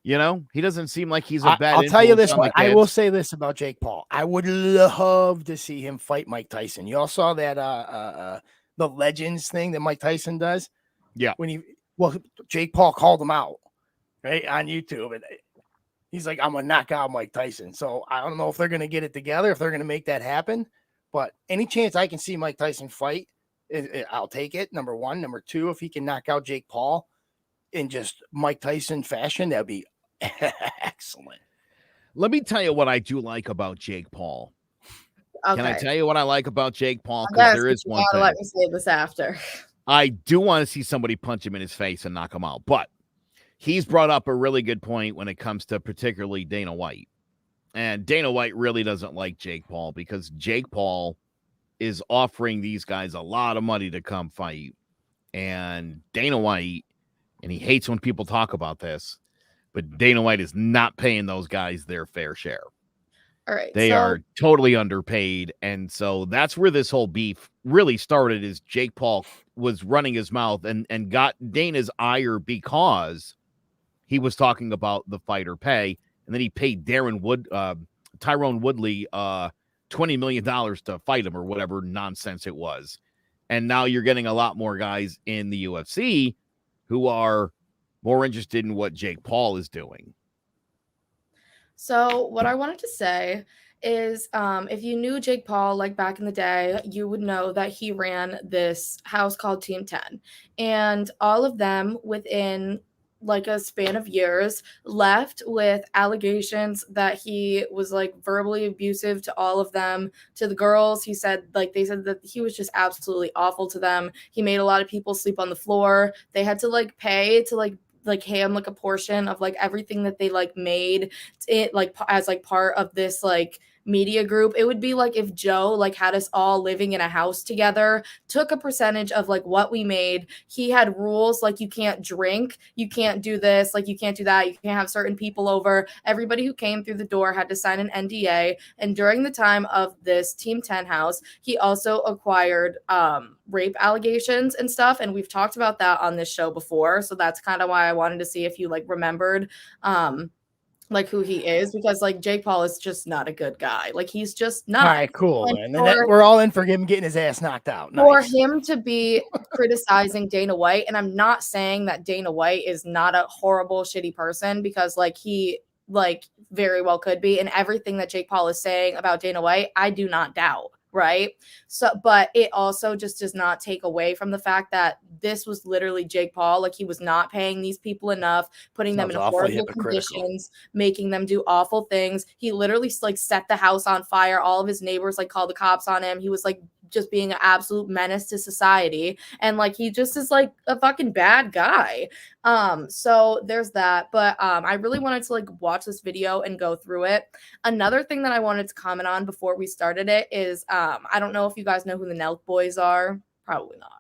S1: You know, he doesn't seem like he's a bad.
S3: I'll tell you this one. I will say this about Jake Paul. I would love to see him fight Mike Tyson. You all saw that the Legends thing that Mike Tyson does.
S1: Yeah.
S3: Jake Paul called him out right on YouTube, and he's like, "I'm gonna knock out Mike Tyson." So I don't know if they're gonna get it together, if they're gonna make that happen. But any chance I can see Mike Tyson fight, I'll take it. Number one, number two, if he can knock out Jake Paul in just Mike Tyson fashion, that'd be excellent.
S1: Let me tell you what I do like about Jake Paul.
S2: Okay.
S1: Can I tell you what I like about Jake Paul? Because there is one thing.
S2: Let me say this after.
S1: I do want to see somebody punch him in his face and knock him out. But he's brought up a really good point when it comes to particularly Dana White. And Dana White really doesn't like Jake Paul because Jake Paul is offering these guys a lot of money to come fight. And Dana White, and he hates when people talk about this, but Dana White is not paying those guys their fair share.
S2: All right.
S1: They are totally underpaid. And so that's where this whole beef really started, is Jake Paul was running his mouth and got Dana's ire because he was talking about the fighter pay. And then he paid Tyrone Woodley $20 million to fight him or whatever nonsense it was. And now you're getting a lot more guys in the UFC who are more interested in what Jake Paul is doing.
S2: So what I wanted to say is if you knew Jake Paul like back in the day, you would know that he ran this house called Team 10. And all of them within like a span of years left with allegations that he was like verbally abusive to all of them. To the girls, they said that he was just absolutely awful to them. He made a lot of people sleep on the floor. They had to like pay to like him like a portion of like everything that they like made it like as like part of this like media group. It would be like if Joe like had us all living in a house together, took a percentage of like what we made. He had rules like you can't drink, you can't do this, like you can't do that, you can't have certain people over. Everybody who came through the door had to sign an NDA. And during the time of this Team 10 house, he also acquired rape allegations and stuff, and we've talked about that on this show before, so that's kind of why I wanted to see if you like remembered like who he is, because like Jake Paul is just not a good guy. Like he's just not.
S3: All right, cool. And then we're all in for him getting his ass knocked out. Nice.
S2: For him to be criticizing Dana White, and I'm not saying that Dana White is not a horrible, shitty person, because like he like very well could be, and everything that Jake Paul is saying about Dana White, I do not doubt. Right. So, but it also just does not take away from the fact that this was literally Jake Paul. Like he was not paying these people enough, putting them in horrible conditions, making them do awful things. He literally like set the house on fire. All of his neighbors like called the cops on him. He was like just being an absolute menace to society. And like, he just is like a fucking bad guy. So there's that. But I really wanted to like watch this video and go through it. Another thing that I wanted to comment on before we started it is I don't know if you guys know who the Nelk Boys are. Probably not.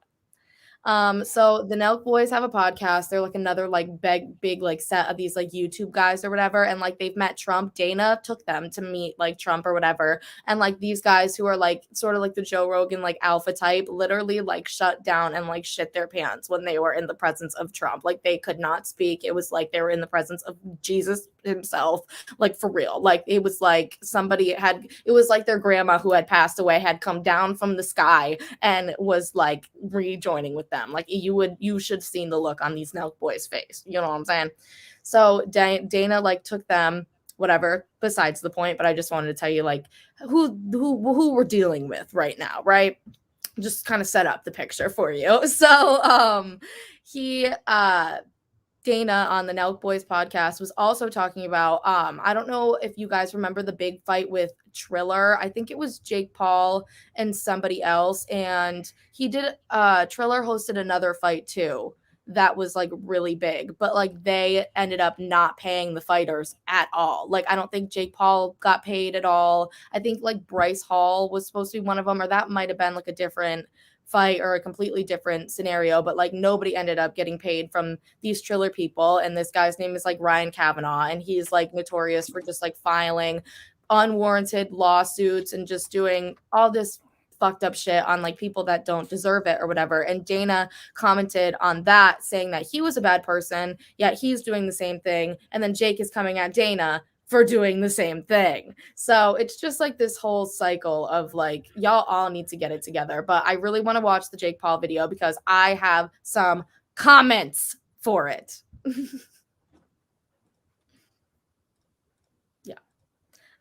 S2: So the Nelk Boys have a podcast. They're like another like big like set of these like YouTube guys or whatever. And like they've met Trump. Dana took them to meet like Trump or whatever. And like these guys who are like sort of like the Joe Rogan like alpha type literally like shut down and like shit their pants when they were in the presence of Trump. Like they could not speak. It was like they were in the presence of Jesus himself, like for real. Like it was like it was like their grandma who had passed away had come down from the sky and was like rejoining with them. Like you should have seen the look on these Nelk Boys' face. You know what I'm saying? So Dana like took them, whatever, besides the point, but I just wanted to tell you like who we're dealing with right now, right? Just kind of set up the picture for you. So he Dana on the Nelk Boys podcast was also talking about, I don't know if you guys remember the big fight with Triller. I think it was Jake Paul and somebody else. And he did, Triller hosted another fight too that was like really big, but like they ended up not paying the fighters at all. Like, I don't think Jake Paul got paid at all. I think like Bryce Hall was supposed to be one of them, or that might have been like a different fight or a completely different scenario, but like nobody ended up getting paid from these Triller people. And this guy's name is like Ryan Kavanaugh, and he's like notorious for just like filing unwarranted lawsuits and just doing all this fucked up shit on like people that don't deserve it or whatever. And Dana commented on that saying that he was a bad person, yet he's doing the same thing. And then Jake is coming at Dana for doing the same thing. So it's just like this whole cycle of like, y'all all need to get it together. But I really want to watch the Jake Paul video because I have some comments for it. Yeah.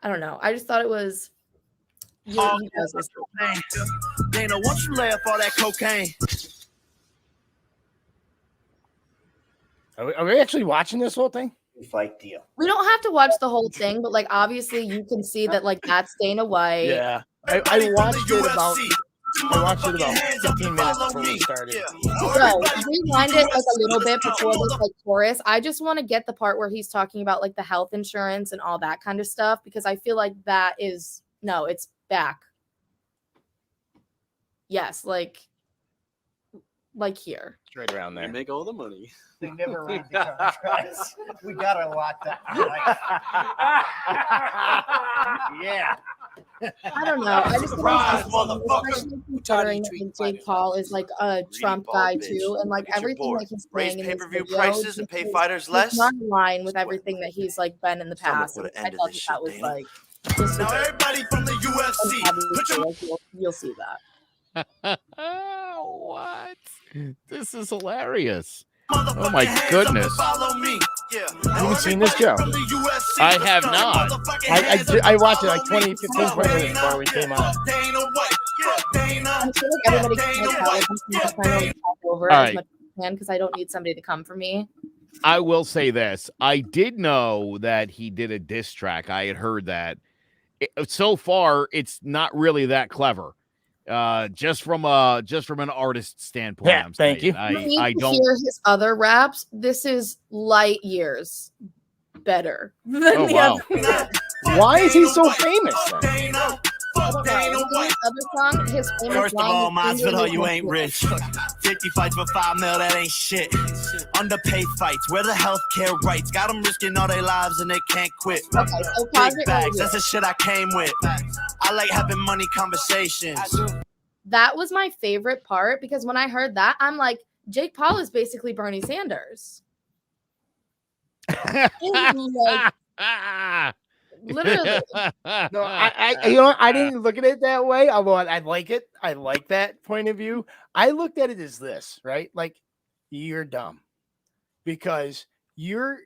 S2: I don't know. I just thought it was you guys was
S5: Dana, won't you lay up all that cocaine?
S3: Are we actually watching this whole thing?
S6: Fight deal.
S2: We don't have to watch the whole thing, but like obviously you can see that like that's Dana White.
S3: Yeah, I watched it about 15 minutes before we started.
S2: No, rewind it like a little bit before this like chorus. I just want to get the part where he's talking about like the health insurance and all that kind of stuff because I feel like that is it's back. Yes, like here.
S3: It's right around there.
S7: You make all the money.
S6: They never read the contracts. We got a lot done. Yeah.
S2: I don't know. I just considering that Jake Paul is like a Trump guy too, and like everything that he's saying in this
S5: pay-per-view
S2: video
S5: prices and pay fighters less.
S2: Not in line with everything that he's like been in the past. And I thought that was like.
S5: Now everybody from the UFC, put your
S2: you'll see that.
S1: What? This is hilarious.
S5: oh
S1: my goodness.
S3: You haven't seen this, Joe?
S1: I have not.
S3: I watched it like 20 minutes before we came on.
S2: I feel like everybody can talk over
S1: All
S2: as
S1: right.
S2: much as I can because I don't need somebody to come for me.
S1: I will say this. I did know that he did a diss track. I had heard that. So far, it's not really that clever. Just from an artist standpoint.
S3: Yeah, thank you.
S2: I don't hear his other raps. This is light years better than the other.
S3: Why is he so famous then?
S5: First of all, Masvidal, you ain't rich. 50 fights for $5 million, that ain't shit. Underpaid fights, where the healthcare rights? Got them risking all their lives and they can't quit.
S2: Okay, so
S5: Big bags, that's the shit I came with. I like having money conversations.
S2: That was my favorite part because when I heard that, I'm like, Jake Paul is basically Bernie Sanders. Literally.
S3: No, I didn't look at it that way. Although I like it. I like that point of view. I looked at it as this, right? Like you're dumb because you're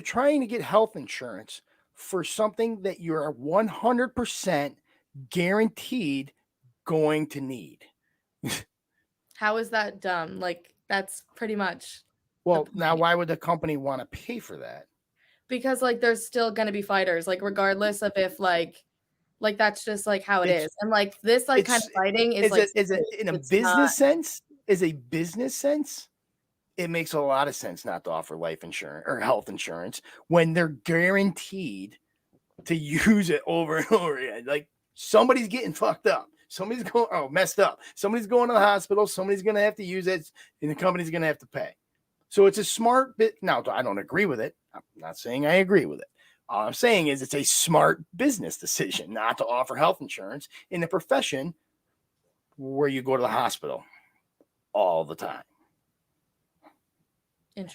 S3: trying to get health insurance for something that you're 100% guaranteed going to need.
S2: How is that dumb? Like that's pretty much.
S3: Well, now why would the company want to pay for that?
S2: Because like there's still gonna be fighters, like regardless of if like that's just like how it is. And like this like kind of fighting is it
S3: in a business sense? Is a business sense? It makes a lot of sense not to offer life insurance or health insurance when they're guaranteed to use it over and over again. Like somebody's getting fucked up. Somebody's messed up. Somebody's going to the hospital. Somebody's going to have to use it and the company's going to have to pay. So it's a smart bit. Now, I don't agree with it. I'm not saying I agree with it. All I'm saying is it's a smart business decision not to offer health insurance in a profession where you go to the hospital all the time.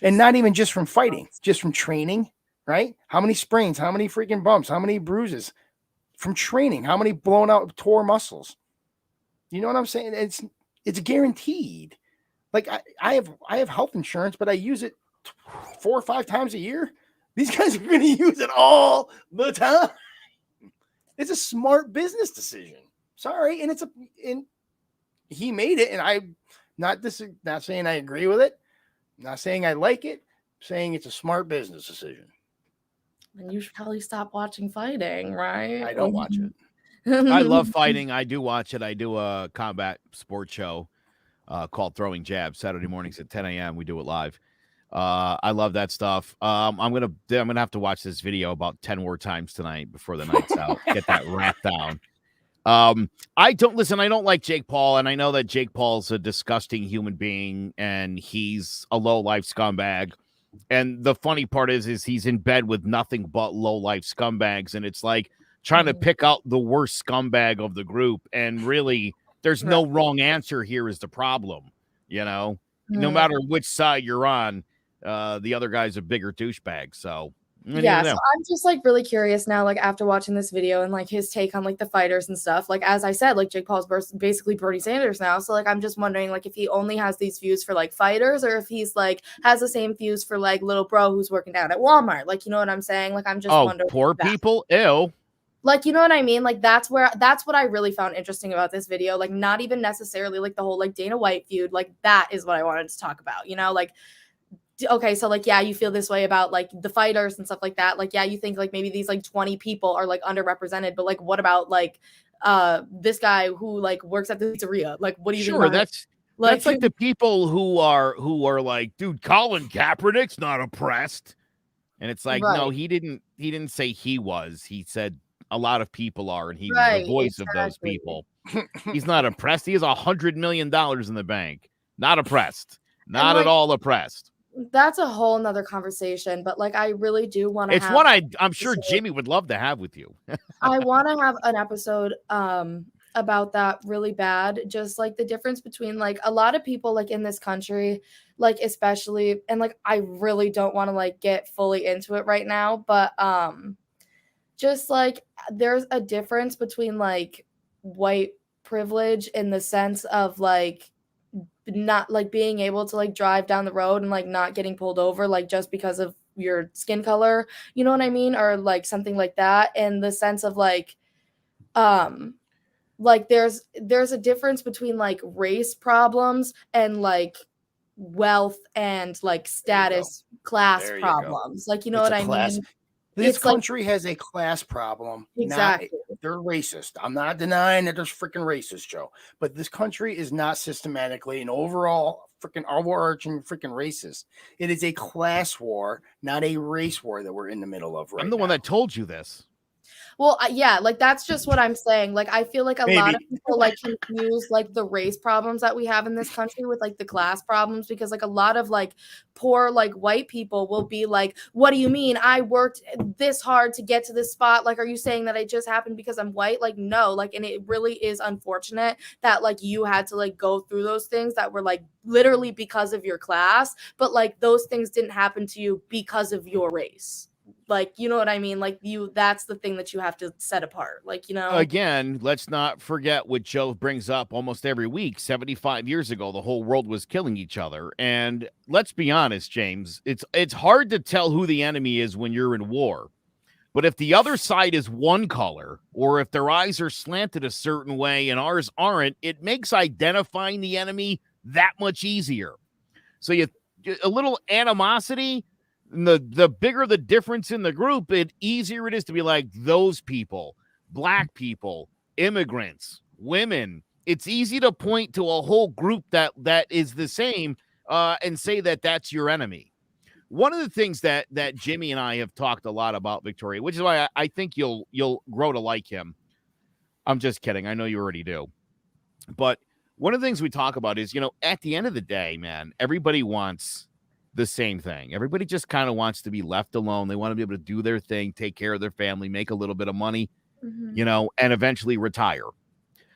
S3: And not even just from fighting, just from training, right? How many sprains, how many freaking bumps, how many bruises from training, how many blown out, tore muscles. You know what I'm saying? It's guaranteed. Like I have health insurance, but I use it 4 or 5 times a year. These guys are going to use it all the time. It's a smart business decision. Sorry, and he made it, and I'm not saying I agree with it. Not saying I like it, saying it's a smart business decision.
S2: Then you should probably stop watching fighting, right?
S3: I don't watch it.
S1: I love fighting. I do watch it. I do a combat sports show called Throwing Jabs Saturday mornings at 10 a.m. We do it live. I love that stuff. I'm gonna have to watch this video about 10 more times tonight before the night's out. Get that wrapped down. I don't like Jake Paul, and I know that Jake Paul's a disgusting human being and he's a low-life scumbag. And the funny part is he's in bed with nothing but low-life scumbags, and it's like trying to pick out the worst scumbag of the group. And really, there's no wrong answer here is the problem. No matter which side you're on, the other guy's a bigger douchebag. So
S2: yeah, so I'm just like really curious now, like after watching this video and like his take on like the fighters and stuff. Like as I said, like Jake Paul's basically Bernie Sanders now. So like I'm just wondering like if he only has these views for like fighters, or if he's like has the same views for like little bro who's working down at Walmart. Like, you know what I'm saying? Like I'm just wondering.
S1: Poor people, ew.
S2: Like, you know what I mean? Like that's what I really found interesting about this video. Like not even necessarily like the whole like Dana White feud. Like that is what I wanted to talk about. Like. Okay, so like, yeah, you feel this way about like the fighters and stuff like that. Like, yeah, you think like maybe these like 20 people are like underrepresented, but like, what about like this guy who like works at the pizzeria? Like, what do you think?
S1: That's like the people who are like, dude, Colin Kaepernick's not oppressed, and it's like, no, he didn't say he was. He said a lot of people are, and he's the voice of those people. He's not oppressed. He has $100 million in the bank. Not oppressed. Not at all oppressed.
S2: That's a whole nother conversation, but like I really do want to.
S1: It's one I'm sure Jimmy would love to have with you.
S2: I want to have an episode about that really bad. Just like the difference between like a lot of people like in this country, like especially, and like I really don't want to like get fully into it right now, but just like there's a difference between like white privilege in the sense of like not like being able to like drive down the road and like not getting pulled over like just because of your skin color, you know what I mean, or like something like that, in the sense of like there's a difference between like race problems and like wealth and like status class problems, like you know what I mean.
S3: This country has a class problem.
S2: Exactly.
S3: They're racist. I'm not denying that there's freaking racist, Joe. But this country is not systematically and overall freaking overarching freaking racist. It is a class war, not a race war that we're in the middle of right now.
S1: I'm the one that told you this.
S2: Well, yeah, like that's just what I'm saying. Like I feel like a lot of people like confuse like the race problems that we have in this country with like the class problems, because like a lot of like poor like white people will be like, what do you mean I worked this hard to get to this spot? Like, are you saying that it just happened because I'm white? Like, no, like, and it really is unfortunate that like you had to like go through those things that were like literally because of your class, but like those things didn't happen to you because of your race. Like, you know what I mean? Like that's the thing that you have to set apart. Like, you know,
S1: again, let's not forget what Joe brings up almost every week. 75 years ago, the whole world was killing each other. And let's be honest, James, it's hard to tell who the enemy is when you're in war. But if the other side is one color, or if their eyes are slanted a certain way and ours aren't, it makes identifying the enemy that much easier. So a little animosity, the bigger the difference in the group, the easier it is to be like, those people, black people, immigrants, women. It's easy to point to a whole group that is the same and say that that's your enemy. One of the things that Jimmy and I have talked a lot about, Victoria, which is why I think you'll grow to like him. I'm just kidding. I know you already do. But one of the things we talk about is, at the end of the day, man, everybody wants the same thing. Everybody just kind of wants to be left alone. They want to be able to do their thing, take care of their family, make a little bit of money, and eventually retire.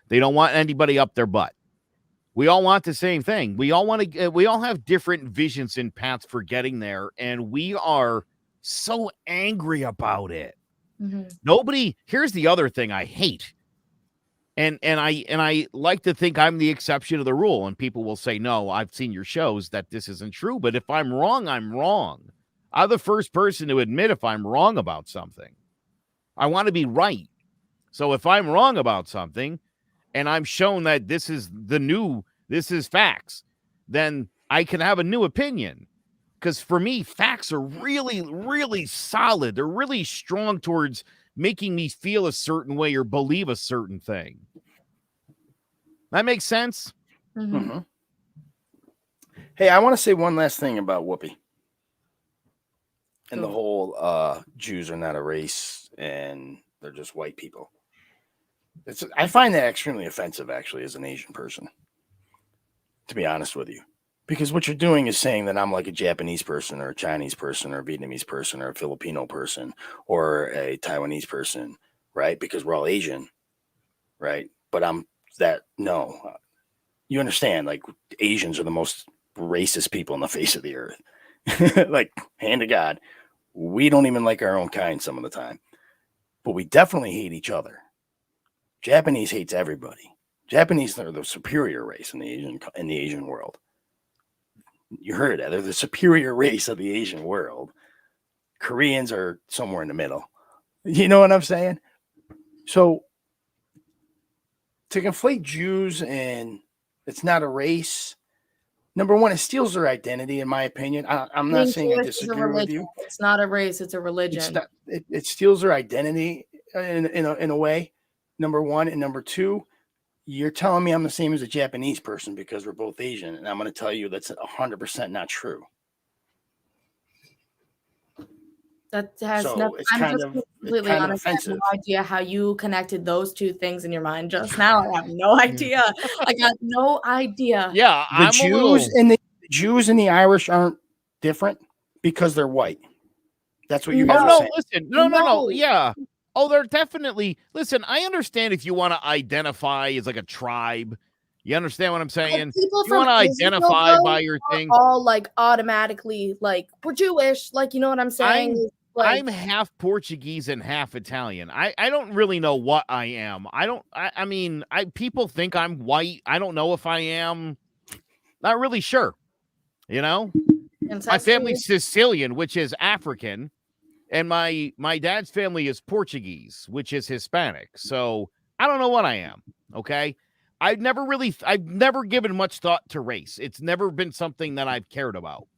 S1: They don't want anybody up their butt. We all want the same thing. We all have different visions and paths for getting there. And we are so angry about it. Mm-hmm. Here's the other thing I hate. And I like to think I'm the exception to the rule, and people will say, no, I've seen your shows that this isn't true. But if I'm wrong, I'm wrong. I'm the first person to admit if I'm wrong about something. I want to be right. So if I'm wrong about something and I'm shown that this is facts, then I can have a new opinion. because for me, facts are really, really solid. They're really strong towards making me feel a certain way or believe a certain thing. That makes sense?
S3: Mm-hmm. Hey, I want to say one last thing about Whoopi and the whole Jews are not a race and they're just white people. I find that extremely offensive, actually, as an Asian person, to be honest with you. Because what you're doing is saying that I'm like a Japanese person or a Chinese person or a Vietnamese person or a Filipino person or a Taiwanese person, right? Because we're all Asian, right? But no. You understand, like, Asians are the most racist people on the face of the earth. Like, hand to God, we don't even like our own kind some of the time. But we definitely hate each other. Japanese hates everybody. Japanese are the superior race in the Asian world. You heard that. They're the superior race of the Asian world. Koreans are somewhere in the middle. You know what I'm saying? So to conflate Jews and it's not a race, number one, it steals their identity, in my opinion. I'm not saying I disagree with you.
S2: It's not a race, it's a religion.
S3: It steals their identity in a way, number one. And number two, you're telling me I'm the same as a Japanese person because we're both Asian, and I'm going to tell you that's 100% not true.
S2: That has nothing. I'm just completely honest. I have no idea how you connected those two things in your mind just now. I have no idea. I got no idea.
S1: Yeah,
S3: the Jews and the Irish aren't different because they're white. That's what you guys are saying.
S1: Listen, no. Yeah. Oh, they're definitely. Listen, I understand if you want to identify as like a tribe. You understand what I'm saying? You want to identify by your thing.
S2: All like automatically, like we're Jewish. Like, you know what I'm saying?
S1: I'm half Portuguese and half Italian. I don't really know what I am. I mean, people think I'm white. I don't know if I am. Not really sure. You know, my family's Sicilian, which is African. And my dad's family is Portuguese, which is Hispanic. So I don't know what I am. Okay. I've never given much thought to race. It's never been something that I've cared about.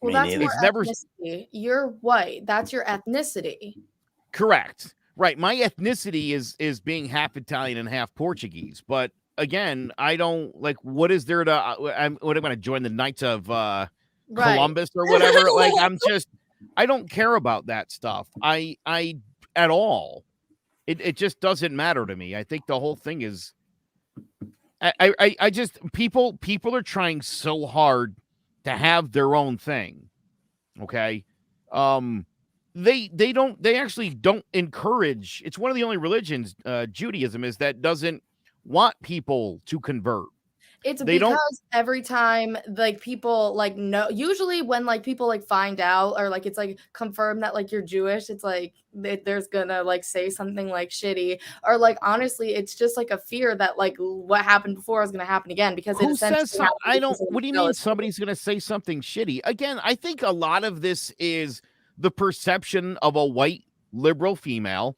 S2: Well, that's your ethnicity. You're white. That's your ethnicity.
S1: Correct. Right. My ethnicity is being half Italian and half Portuguese. But again, I don't like, what is there to, what am I going to join the Knights of Columbus or whatever? Like, I don't care about that stuff. I at all. It just doesn't matter to me. I think the whole thing is, I just, people are trying so hard to have their own thing. Okay. They actually don't encourage. It's one of the only religions, Judaism is, that doesn't want people to convert.
S2: It's because every time like people like know, usually when like people like find out or like it's like confirmed that like you're Jewish, it's like there's gonna like say something like shitty, or like honestly it's just like a fear that like what happened before is gonna happen again, because
S1: who says so? What do you mean somebody's gonna say something shitty? Again, I think a lot of this is the perception of a white liberal female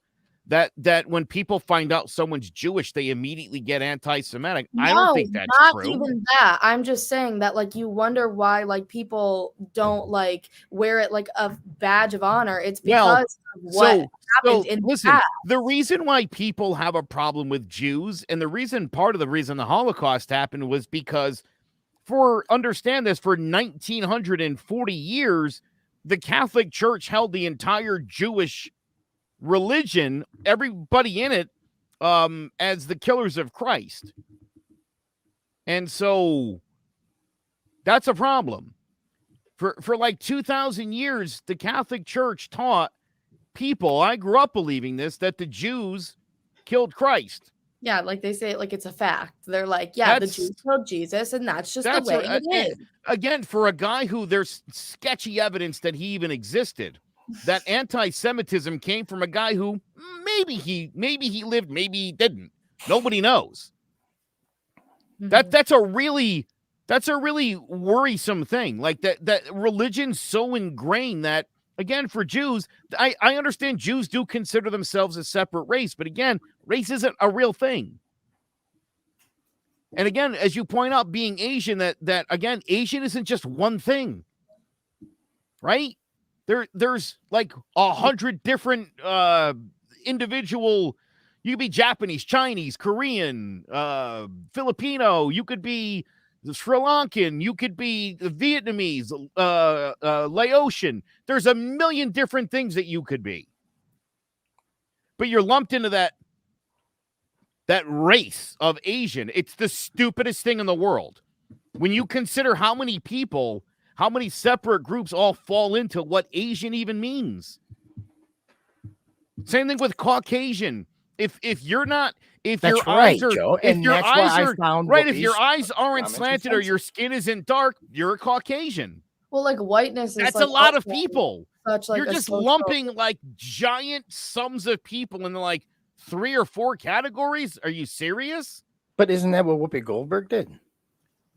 S1: that when people find out someone's Jewish, they immediately get anti-Semitic.
S2: No,
S1: I don't think that's
S2: not
S1: true.
S2: Even that. I'm just saying that like you wonder why like people don't like wear it like a badge of honor. It's because of what happened in the past.
S1: The reason why people have a problem with Jews, and part of the reason the Holocaust happened, was because for 1940 years, the Catholic Church held the entire Jewish religion, everybody in it, as the killers of Christ. And so that's a problem. For like 2,000 years, the Catholic Church taught people, I grew up believing this, that the Jews killed Christ.
S2: Yeah, like they say it like it's a fact. They're like, the Jews killed Jesus, and that's just the way it is.
S1: Again, for a guy who there's sketchy evidence that he even existed, that anti-Semitism came from a guy who maybe he lived, maybe he didn't. Nobody knows. Mm-hmm. That's a really worrisome thing. Like that religion's so ingrained that, again, for Jews, I understand Jews do consider themselves a separate race, but again, race isn't a real thing. And again, as you point out, being Asian, that again, Asian isn't just one thing. right? There's like 100 different individual. You could be Japanese, Chinese, Korean, Filipino. You could be Sri Lankan. You could be Vietnamese, Laotian. There's a million different things that you could be, but you're lumped into that race of Asian. It's the stupidest thing in the world when you consider how many people, how many separate groups all fall into what Asian even means. Same thing with Caucasian. If your eyes aren't slanted or your skin isn't dark, you're a Caucasian.
S2: Well, like whiteness is
S1: that's
S2: like
S1: a lot of people.
S2: You're
S1: just lumping like giant sums of people into like 3 or 4 categories. Are you serious?
S3: But isn't that what Whoopi Goldberg did?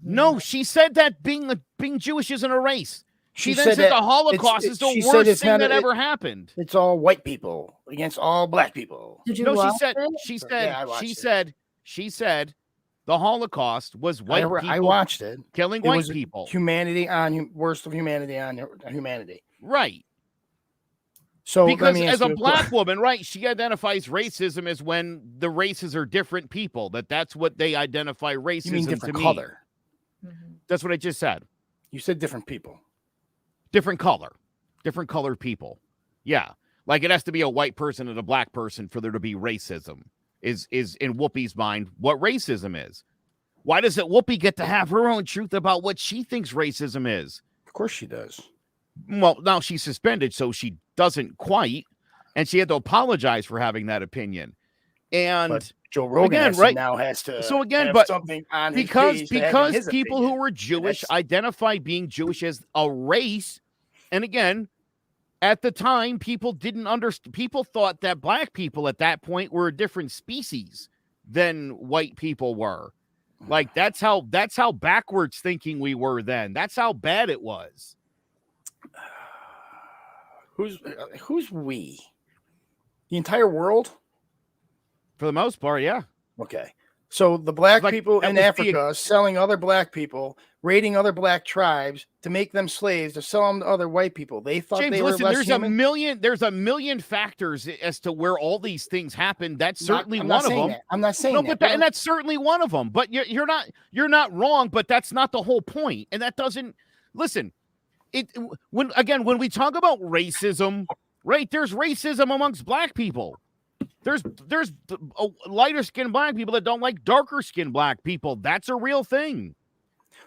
S1: No, she said that being Jewish isn't a race. She then said the Holocaust is the worst thing that ever happened.
S3: It's all white people against all black people.
S2: Did you watch it?
S1: She said the Holocaust was white people.
S3: I watched it.
S1: Killing white people.
S3: Humanity on worst of humanity on humanity.
S1: Right.
S3: So
S1: because as a black woman, right, she identifies racism as when the races are different people. That's what they identify racism
S3: you mean different
S1: to
S3: color.
S1: Me. That's what I just said.
S3: You said different people.
S1: Different colored people. Yeah. Like it has to be a white person and a black person for there to be racism is in Whoopi's mind what racism is. Why does it Whoopi get to have her own truth about what she thinks racism is?
S3: Of course she does.
S1: Well, now she's suspended, so she doesn't quite, and she had to apologize for having that opinion. And
S3: but Joe Rogan now has to have something on
S1: because people who were Jewish identify being Jewish as a race, and again, at the time, people didn't understand. People thought that black people at that point were a different species than white people were. Like that's how backwards thinking we were then. That's how bad it was.
S3: Who's we? The entire world?
S1: For the most part, yeah.
S3: Okay. So the black people in Africa selling other black people, raiding other black tribes to make them slaves, to sell them to other white people. They thought they were less human.
S1: There's a million factors as to where all these things happen. That's certainly one of them.
S3: I'm not saying that.
S1: And that's certainly one of them. But you're not wrong, but that's not the whole point. And that doesn't listen. When we talk about racism, right? There's racism amongst black people. There's lighter skinned black people that don't like darker skinned black people. That's a real thing.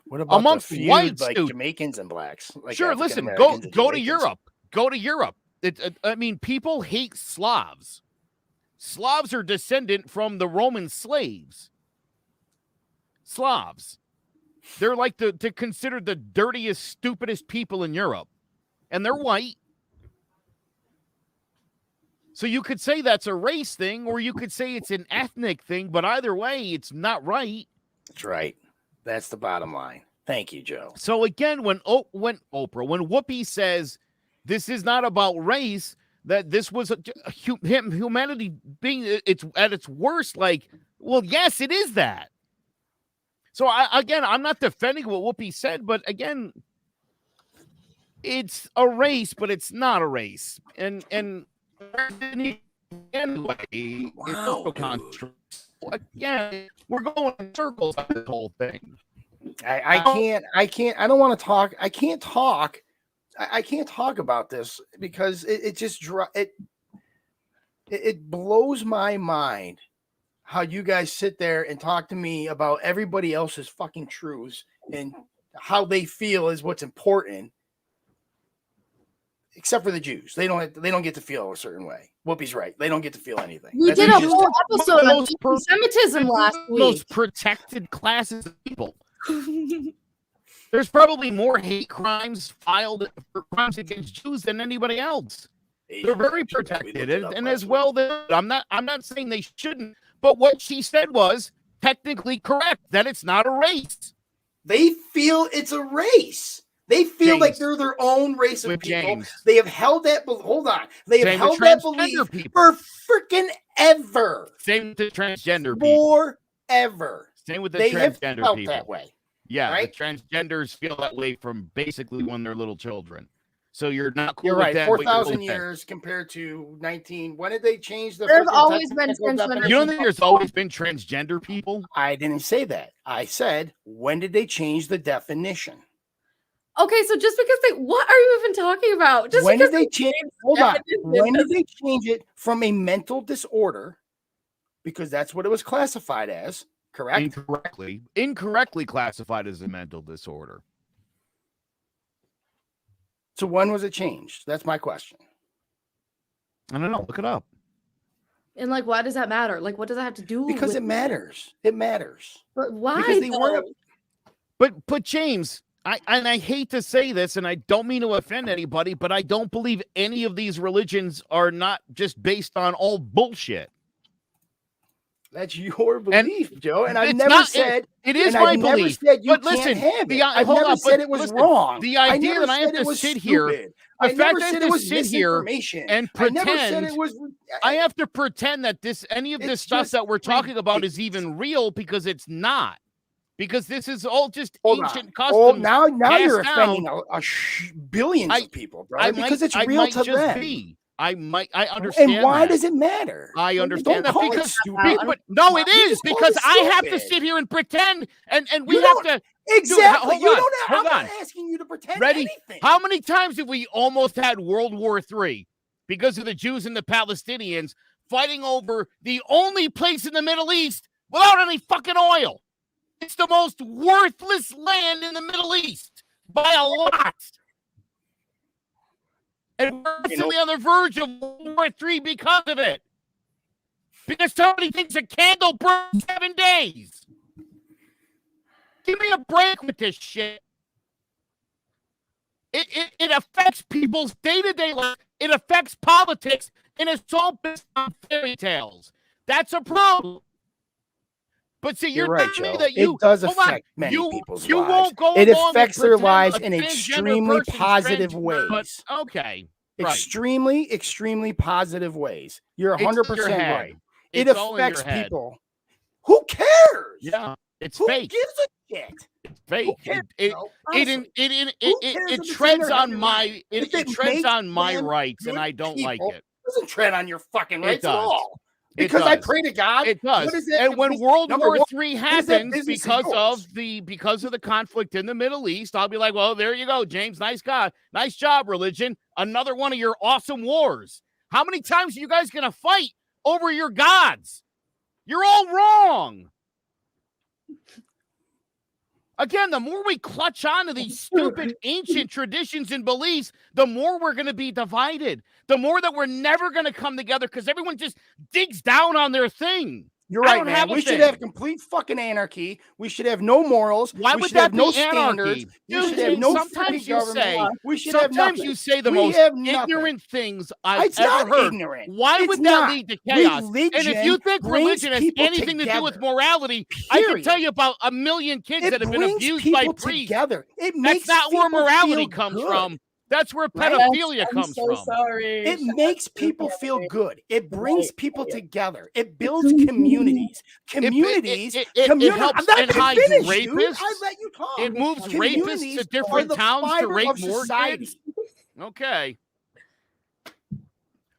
S3: What about
S1: amongst
S3: the feud,
S1: whites,
S3: like Jamaicans and blacks? Like
S1: sure, listen, go to Europe. Go to Europe. I mean, people hate Slavs. Slavs are descendant from the Roman slaves. Slavs. They're like they're considered the dirtiest, stupidest people in Europe. And they're white. So you could say that's a race thing, or you could say it's an ethnic thing, but either way, it's not right.
S3: That's right. That's the bottom line. Thank you, Joe.
S1: So again, when Whoopi says this is not about race, that this was humanity being it's at its worst, like, well, yes, it is that. So I'm not defending what Whoopi said, but again, it's a race, but it's not a race. And anyway,
S3: wow.
S1: Again, we're going in circles on this whole thing.
S3: I can't. I don't want to talk. I can't talk. I can't talk about this because it blows my mind how you guys sit there and talk to me about everybody else's fucking truths and how they feel is what's important. Except for the Jews, they don't get to feel a certain way. Whoopi's right; they don't get to feel anything.
S2: We did a whole episode on anti-Semitism last week.
S1: Most protected classes of people. There's probably more hate crimes filed for crimes against Jews than anybody else. They're very protected, and as well, I'm not saying they shouldn't. But what she said was technically correct, that it's not a race.
S3: They feel it's a race. They feel like they're their own race of people.
S1: James.
S3: They have held that. Hold on. They have held that belief for freaking ever.
S1: Same with the transgender people.
S3: Forever.
S1: Same with the
S3: they
S1: transgender
S3: have felt
S1: people.
S3: That way.
S1: Yeah,
S3: right?
S1: The transgenders feel that way from basically when they're little children. So you're not cool
S3: You're
S1: with
S3: right.
S1: that.
S3: 4,000 years compared to 19. When did they change the?
S2: There's always been transgender.
S1: You don't think there's always been transgender people?
S3: I didn't say that. I said, when did they change the definition?
S2: Okay, so just because what are you even talking about? Just
S3: when
S2: because
S3: did they change? Hold on. When did they change it from a mental disorder? Because that's what it was classified as. Correct?
S1: Incorrectly classified as a mental disorder.
S3: So when was it changed? That's my question.
S1: I don't know. Look it up.
S2: And like, why does that matter? Like, what does that have to do?
S3: Because it matters. It matters.
S2: But why?
S3: Because they were.
S1: But James, I hate to say this, and I don't mean to offend anybody, but I don't believe any of these religions are not just based on all bullshit.
S3: That's your belief, Joe. And I've never
S1: not,
S3: said
S1: it is my belief.
S3: But listen, I've never said it was wrong.
S1: The idea that I have to sit here, the fact that I have to sit here and pretend, I have to pretend that any of this stuff that we're talking about is even real because it's not. Because this is all just ancient customs.
S3: Now you're offending billions of people, bro. Because it's real to them.
S1: I understand.
S3: And why does it matter?
S1: I understand that because no, it is because I have to sit here and pretend, and we have to
S3: exactly.
S1: Hold on.
S3: I'm not asking you to pretend.
S1: Ready?
S3: Anything.
S1: How many times have we almost had World War III because of the Jews and the Palestinians fighting over the only place in the Middle East without any fucking oil? It's the most worthless land in the Middle East by a lot. And we're constantly on the verge of World War III because of it. Because somebody thinks a candle burns 7 days. Give me a break with this shit. It affects people's day-to-day life. It affects politics. And it's all based on fairy tales. That's a problem. But see, you're
S3: right,
S1: telling me
S3: Joe.
S1: that
S3: It does affect many people's lives.
S1: Won't go
S3: it
S1: along
S3: affects
S1: and
S3: their
S1: pretend
S3: lives
S1: a
S3: in
S1: transgender
S3: extremely
S1: person's
S3: positive ways.
S1: But, okay. Right.
S3: Extremely positive ways. You're 100% right. It
S1: It's all in
S3: affects
S1: your head.
S3: people. Who cares?
S1: Yeah, it's
S3: Who
S1: fake.
S3: gives a shit?
S1: It's fake. It
S3: cares
S1: treads
S3: if
S1: on my it treads on my
S3: them
S1: rights, and
S3: good
S1: I don't like
S3: people.
S1: it.
S3: It doesn't tread on your fucking
S1: It
S3: rights at
S1: does.
S3: all.
S1: It
S3: Because I
S1: does.
S3: pray to God.
S1: It does.
S3: What is that?
S1: And when World War III
S3: is that
S1: happens
S3: business
S1: because
S3: yours?
S1: of the conflict in the Middle East, I'll be like, well, there you go, James. Nice job, religion. Another one of your awesome wars. How many times are you guys gonna fight over your gods? You're all wrong. Again, the more we clutch onto these stupid ancient traditions and beliefs, the more we're going to be divided. The more that we're never going to come together because everyone just digs down on their thing.
S3: You're right, man. We should have complete fucking anarchy. We should have no morals.
S1: Why would that be anarchy?
S3: We should have no
S1: sometimes you say,
S3: we should have nothing.
S1: You say the most ignorant things I've ever heard.
S3: Ignorant.
S1: Why would that lead to chaos? And if you think religion has anything
S3: together.
S1: to do with morality, I can tell you about a million kids that have been abused by priests. That's not where morality comes from. That's where pedophilia comes from.
S2: Sorry.
S3: It makes people feel good. It brings people together. It builds communities.
S1: It helps and hides rapists.
S3: I let you talk.
S1: It moves rapists to different towns to rape more kids. Okay.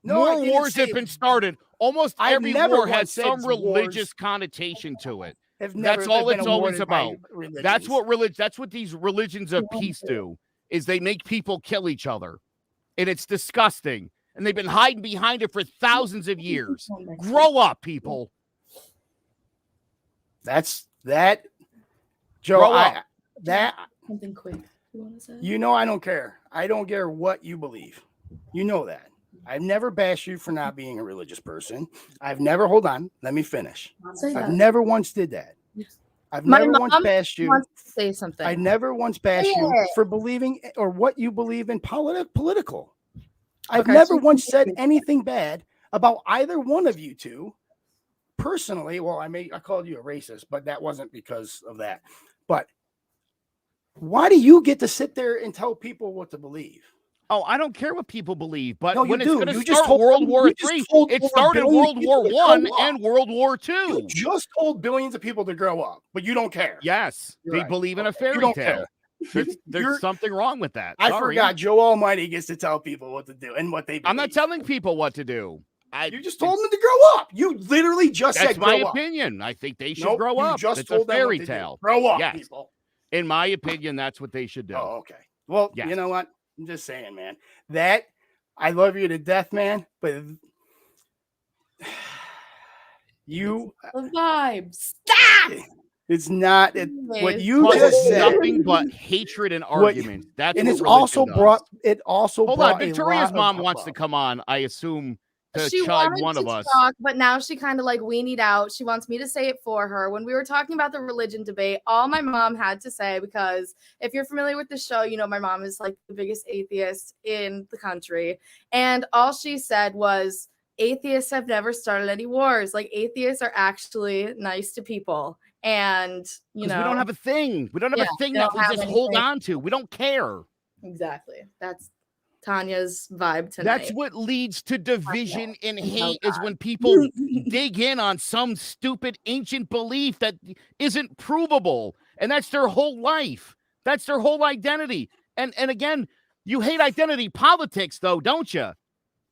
S1: More wars have been started. Almost every war has some religious connotation to it. That's all it's always about. That's what these religions of peace do. Is they make people kill each other. And it's disgusting. And they've been hiding behind it for thousands of years. Grow up, people.
S3: That's that. Joe,
S2: something quick. You want to say?
S3: You know I don't care. I don't care what you believe. You know that. I've never bashed you for not being a religious person. Hold on. Let me finish. I've never once did that. I've never once bashed you.
S2: Say something.
S3: I never once bashed you for believing or what you believe in political. I've never once said anything bad about either one of you two. Personally, well, I called you a racist, but that wasn't because of that. But why do you get to sit there and tell people what to believe?
S1: Oh, I don't care what people believe, but
S3: no,
S1: when it's going to
S3: start
S1: start World War III, it started World War I and World War II.
S3: You just told billions of people to grow up, but you don't care.
S1: Yes, they believe in a fairy tale. There's something wrong with that.
S3: I
S1: Sorry.
S3: forgot. Joe Almighty gets to tell people what to do and what they believe.
S1: I'm not telling people what to do.
S3: You just told them to grow up. You literally just said grow up.
S1: That's my opinion. I think they should grow up.
S3: Just
S1: it's a fairy tale.
S3: Grow up, people.
S1: In my opinion, that's what they should do.
S3: Oh, okay. Well, you know what? I'm just saying, man. That I love you to death, man. But
S2: the vibe. Stop.
S3: It's not what you just said.
S1: Nothing but hatred and argument. That's
S3: and
S1: what
S3: it's
S1: religion
S3: also
S1: does.
S3: brought. It also
S1: hold
S3: brought
S1: on. Victoria's mom wants to come on. I assume.
S2: She wanted one of us, but now she kind of like weaned out. She wants me to say it for her. When we were talking about the religion debate, all my mom had to say, because if you're familiar with the show, you know my mom is like the biggest atheist in the country, and all she said was, atheists have never started any wars. Like, atheists are actually nice to people, and you know
S1: we don't have a thing. We don't have a thing that we just hold on to. We don't care.
S2: Exactly. That's Tanya's vibe tonight.
S1: That's what leads to division and hate is when people dig in on some stupid ancient belief that isn't provable, and that's their whole life. That's their whole identity. And again, you hate identity politics, though, don't you?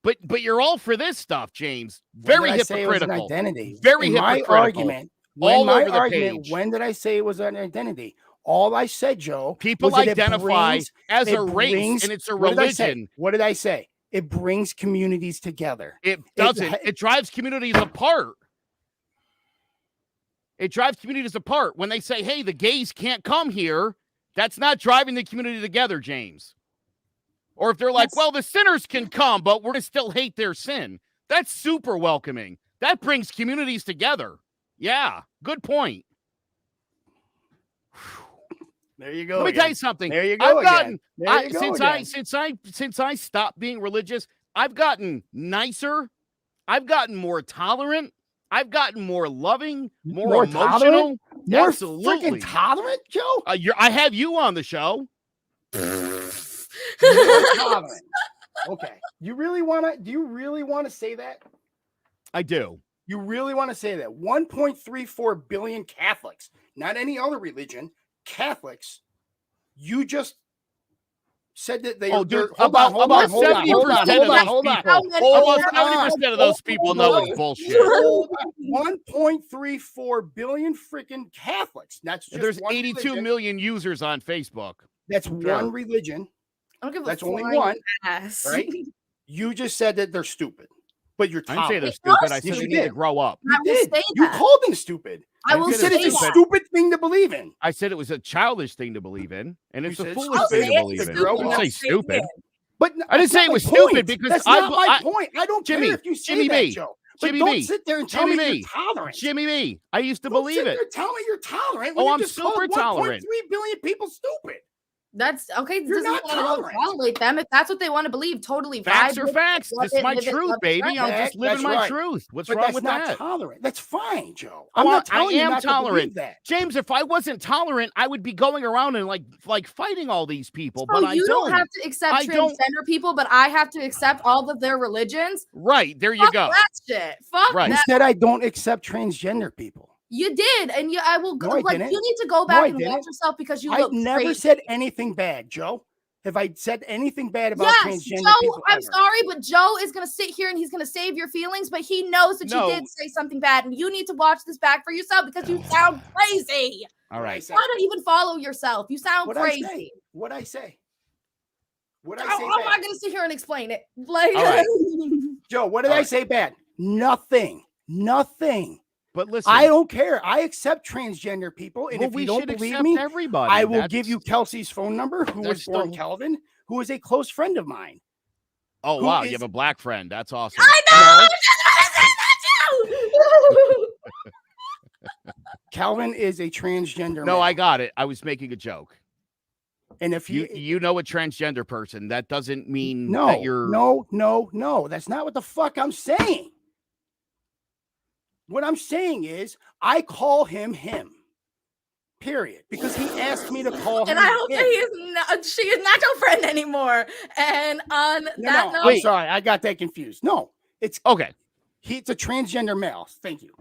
S1: But you're all for this stuff, James. Very hypocritical.
S3: Identity.
S1: Very
S3: in
S1: hypocritical.
S3: My argument.
S1: All over the page.
S3: When did I say it was an identity? All I said, Joe,
S1: people identify as a race, and it's a religion.
S3: What did I say? It brings communities together.
S1: It doesn't. It drives communities apart. It drives communities apart. When they say, hey, the gays can't come here, that's not driving the community together, James. Or if they're like, well, the sinners can come, but we're going to still hate their sin. That's super welcoming. That brings communities together. Yeah, good point.
S3: There you go.
S1: Let me tell you something.
S3: There you go.
S1: Since I stopped being religious, I've gotten nicer. I've gotten more tolerant. I've gotten more loving, more emotional.
S3: Tolerant? More
S1: Absolutely.
S3: Freaking tolerant, Joe?
S1: I have you on the show.
S3: Tolerant. Okay. Do you really want to say that?
S1: I do.
S3: You really want to say that? 1.34 billion Catholics, not any other religion. Catholics, you just said that they.
S1: Oh, dude,
S3: about
S1: 70% of those people know it's bullshit.
S3: 1.34 billion freaking Catholics. That's just
S1: there's 82 million users on Facebook.
S3: That's one religion. That's only one. Right? You just said that they're stupid, but you're.
S1: I didn't say they're stupid. I said they need to grow up.
S3: You did. You called them stupid.
S2: I will
S3: say it's a stupid thing to believe in.
S1: I said it was a childish thing to believe in, and it's a foolish thing to believe in. I didn't say stupid.
S3: But
S1: I didn't say it was stupid because
S3: that's not my point. I don't care if you say that, Joe. But don't sit there and tell me you're tolerant.
S1: Jimmy B. I used to believe it.
S3: Tell me you're tolerant.
S1: Oh, I'm super tolerant.
S3: 1.3 billion people stupid.
S2: That's okay.
S3: You're not tolerant.
S2: Tolerate them if that's what they want to believe. Totally.
S1: Facts are facts. This is my truth, baby. I'm just living my truth. What's wrong with that?
S3: Tolerant. That's fine, Joe.
S1: I am tolerant. James, if I wasn't tolerant, I would be going around and like fighting all these people.
S2: So
S1: but
S2: you don't have to accept transgender people, but I have to accept all of their religions.
S1: Right. There you go.
S2: That shit. Fuck
S1: right.
S3: You said I don't accept transgender people.
S2: You did, and I will go.
S3: No,
S2: like you need to go back and watch yourself because you.
S3: I've never said anything bad, Joe. Have I said anything bad about transgender people?
S2: Joe, I'm sorry, but Joe is going to sit here and he's going to save your feelings, but he knows that you did say something bad, and you need to watch this back for yourself because you sound crazy.
S1: All right.
S2: Why don't even follow yourself? You sound crazy.
S3: What'd I say?
S2: How am I going to sit here and explain it? Like,
S3: all right. Joe, what did I say bad? Nothing.
S1: But listen,
S3: I don't care. I accept transgender people, and if you don't believe me,
S1: everybody.
S3: I will give you Kelsey's phone number, who was born Kelvin, who is a close friend of mine.
S1: Oh wow, you have a black friend. That's awesome.
S2: I
S3: know. Calvin is a transgender.
S1: No,
S3: man.
S1: I got it. I was making a joke.
S3: And if
S1: you know a transgender person, that doesn't mean
S3: that
S1: you're
S3: no. That's not what the fuck I'm saying. What I'm saying is, I call him. Period. Because he asked me to call him.
S2: And I don't think she is not your friend anymore. And on that note,
S3: I'm sorry, I got that confused. No, it's
S1: okay.
S3: It's a transgender male. Thank you.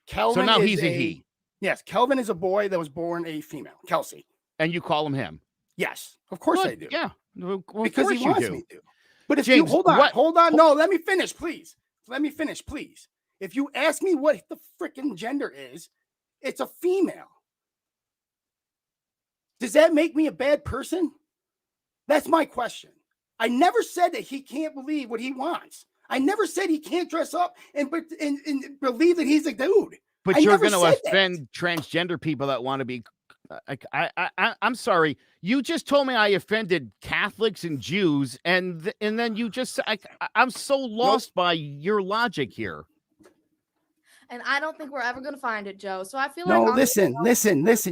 S3: Kelvin.
S1: So now he's a he.
S3: Yes, Kelvin is a boy that was born a female. Kelsey.
S1: And you call him him?
S3: Yes, of course
S1: Good.
S3: I do.
S1: Yeah, well,
S3: because he wants me to. But if
S1: James,
S3: you hold on. No, let me finish, please. Let me finish, please. If you ask me what the freaking gender is, it's a female. Does that make me a bad person? That's my question. I never said that he can't believe what he wants. I never said he can't dress up and believe that he's a dude.
S1: But you're going to offend transgender people that want to be. I'm sorry. You just told me I offended Catholics and Jews, and then you just. I'm so lost by your logic here.
S2: And I don't think we're ever going to find it, Joe. So I feel
S3: no,
S2: like
S3: listen.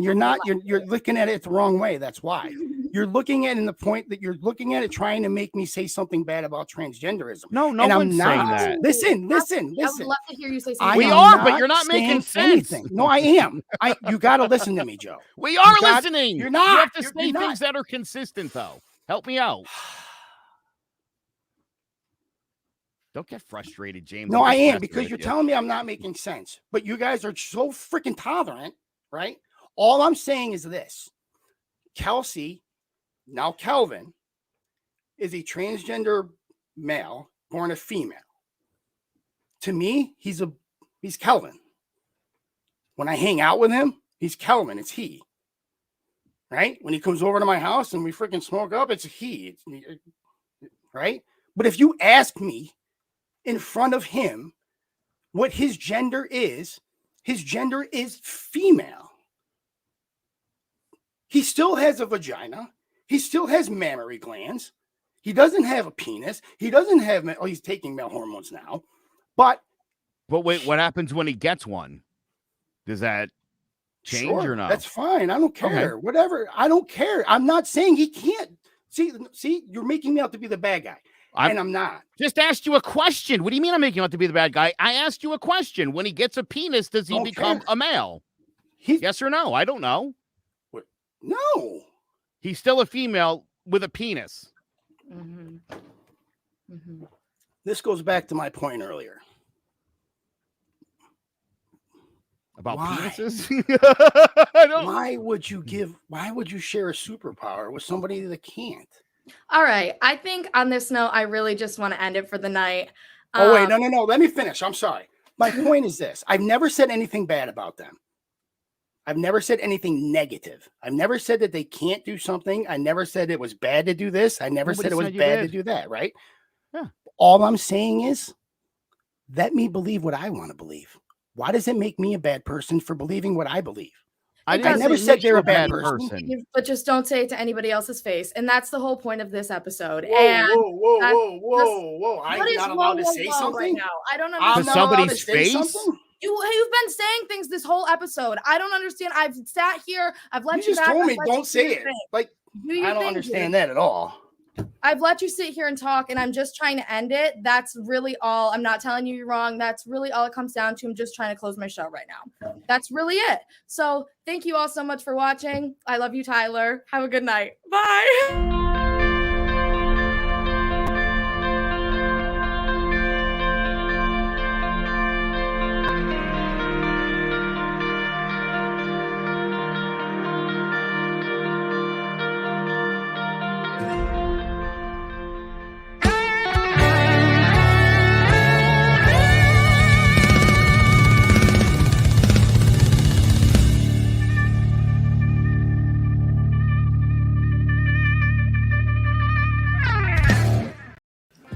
S3: You're not. You're looking at it the wrong way. That's why you're looking at it in the point that you're looking at it trying to make me say something bad about transgenderism.
S1: No one's saying that.
S3: Listen.
S2: I would love to hear you say something.
S1: We are, but you're not making sense.
S3: Anything. No, I am. You got to listen to me, Joe.
S1: We are listening.
S3: You're not.
S1: You have to say things that are consistent, though. Help me out. Don't get frustrated, James.
S3: No, I am, because you're telling me I'm not making sense. But you guys are so freaking tolerant, right? All I'm saying is this. Kelsey, now Kelvin, is a transgender male born a female. To me, he's Kelvin. When I hang out with him, he's Kelvin. It's he. Right? When he comes over to my house and we freaking smoke up, it's he. Right? But if you ask me in front of him what his gender is female. He still has a vagina. He still has mammary glands. He doesn't have a penis. He doesn't have, he's taking male hormones now. But
S1: wait, what happens when he gets one? Does that change or not?
S3: That's fine. I don't care. Okay. Whatever. I don't care. I'm not saying he can't. See, you're making me out to be the bad guy. And I'm not.
S1: Just asked you a question. What do you mean I'm making out to be the bad guy? I asked you a question. When he gets a penis, does he become a male? Yes or no? I don't know.
S3: What? No.
S1: He's still a female with a penis.
S2: Mm-hmm. Mm-hmm.
S3: This goes back to my point earlier.
S1: About penises?
S3: Why would you share a superpower with somebody that can't?
S2: All right. I think on this note, I really just want to end it for the night.
S3: Oh, wait. No. Let me finish. I'm sorry. My point is this. I've never said anything bad about them. I've never said anything negative. I've never said that they can't do something. I never said it was bad to do this. I never said it was bad to do that, right?
S1: Yeah.
S3: All I'm saying is let me believe what I want to believe. Why does it make me a bad person for believing what I believe? I never said they're a bad person.
S2: But just don't say it to anybody else's face. And that's the whole point of this episode.
S3: Whoa. I'm not allowed to say something
S2: right now. I don't understand.
S1: To somebody's face?
S2: You've been saying things this whole episode. I don't understand. I've sat here. I've let you
S3: just told me don't say it. Like, I don't understand that at all.
S2: I've let you sit here and talk, and I'm just trying to end it. That's really all. I'm not telling you you're wrong. That's really all it comes down to. I'm just trying to close my show right now. That's really it. So thank you all so much for watching. I love you, Tyler. Have a good night. Bye.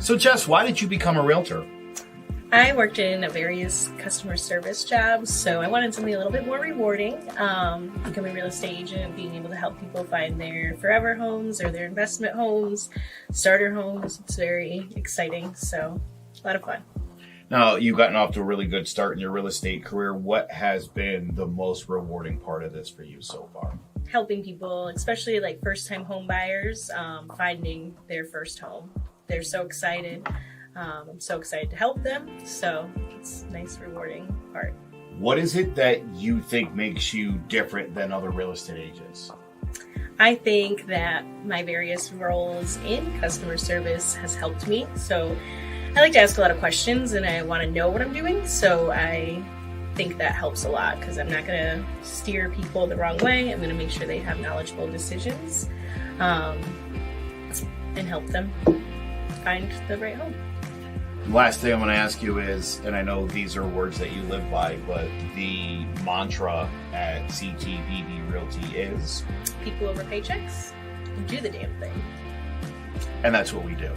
S7: So, Jess, why did you become a realtor?
S8: I worked in various customer service jobs, so I wanted something a little bit more rewarding. Becoming a real estate agent, being able to help people find their forever homes or their investment homes, starter homes. It's very exciting, so a lot of fun.
S7: Now, you've gotten off to a really good start in your real estate career. What has been the most rewarding part of this for you so far?
S8: Helping people, especially like first-time home buyers, finding their first home. They're so excited. I'm so excited to help them. So it's a nice, rewarding part.
S7: What is it that you think makes you different than other real estate agents?
S8: I think that my various roles in customer service has helped me. So I like to ask a lot of questions and I want to know what I'm doing. So I think that helps a lot because I'm not going to steer people the wrong way. I'm going to make sure they have knowledgeable decisions and help them find the right home.
S7: Last thing I'm going to ask you is, and I know these are words that you live by, but the mantra at CTBB Realty is
S8: people over paychecks, do the damn thing.
S7: And that's what we do.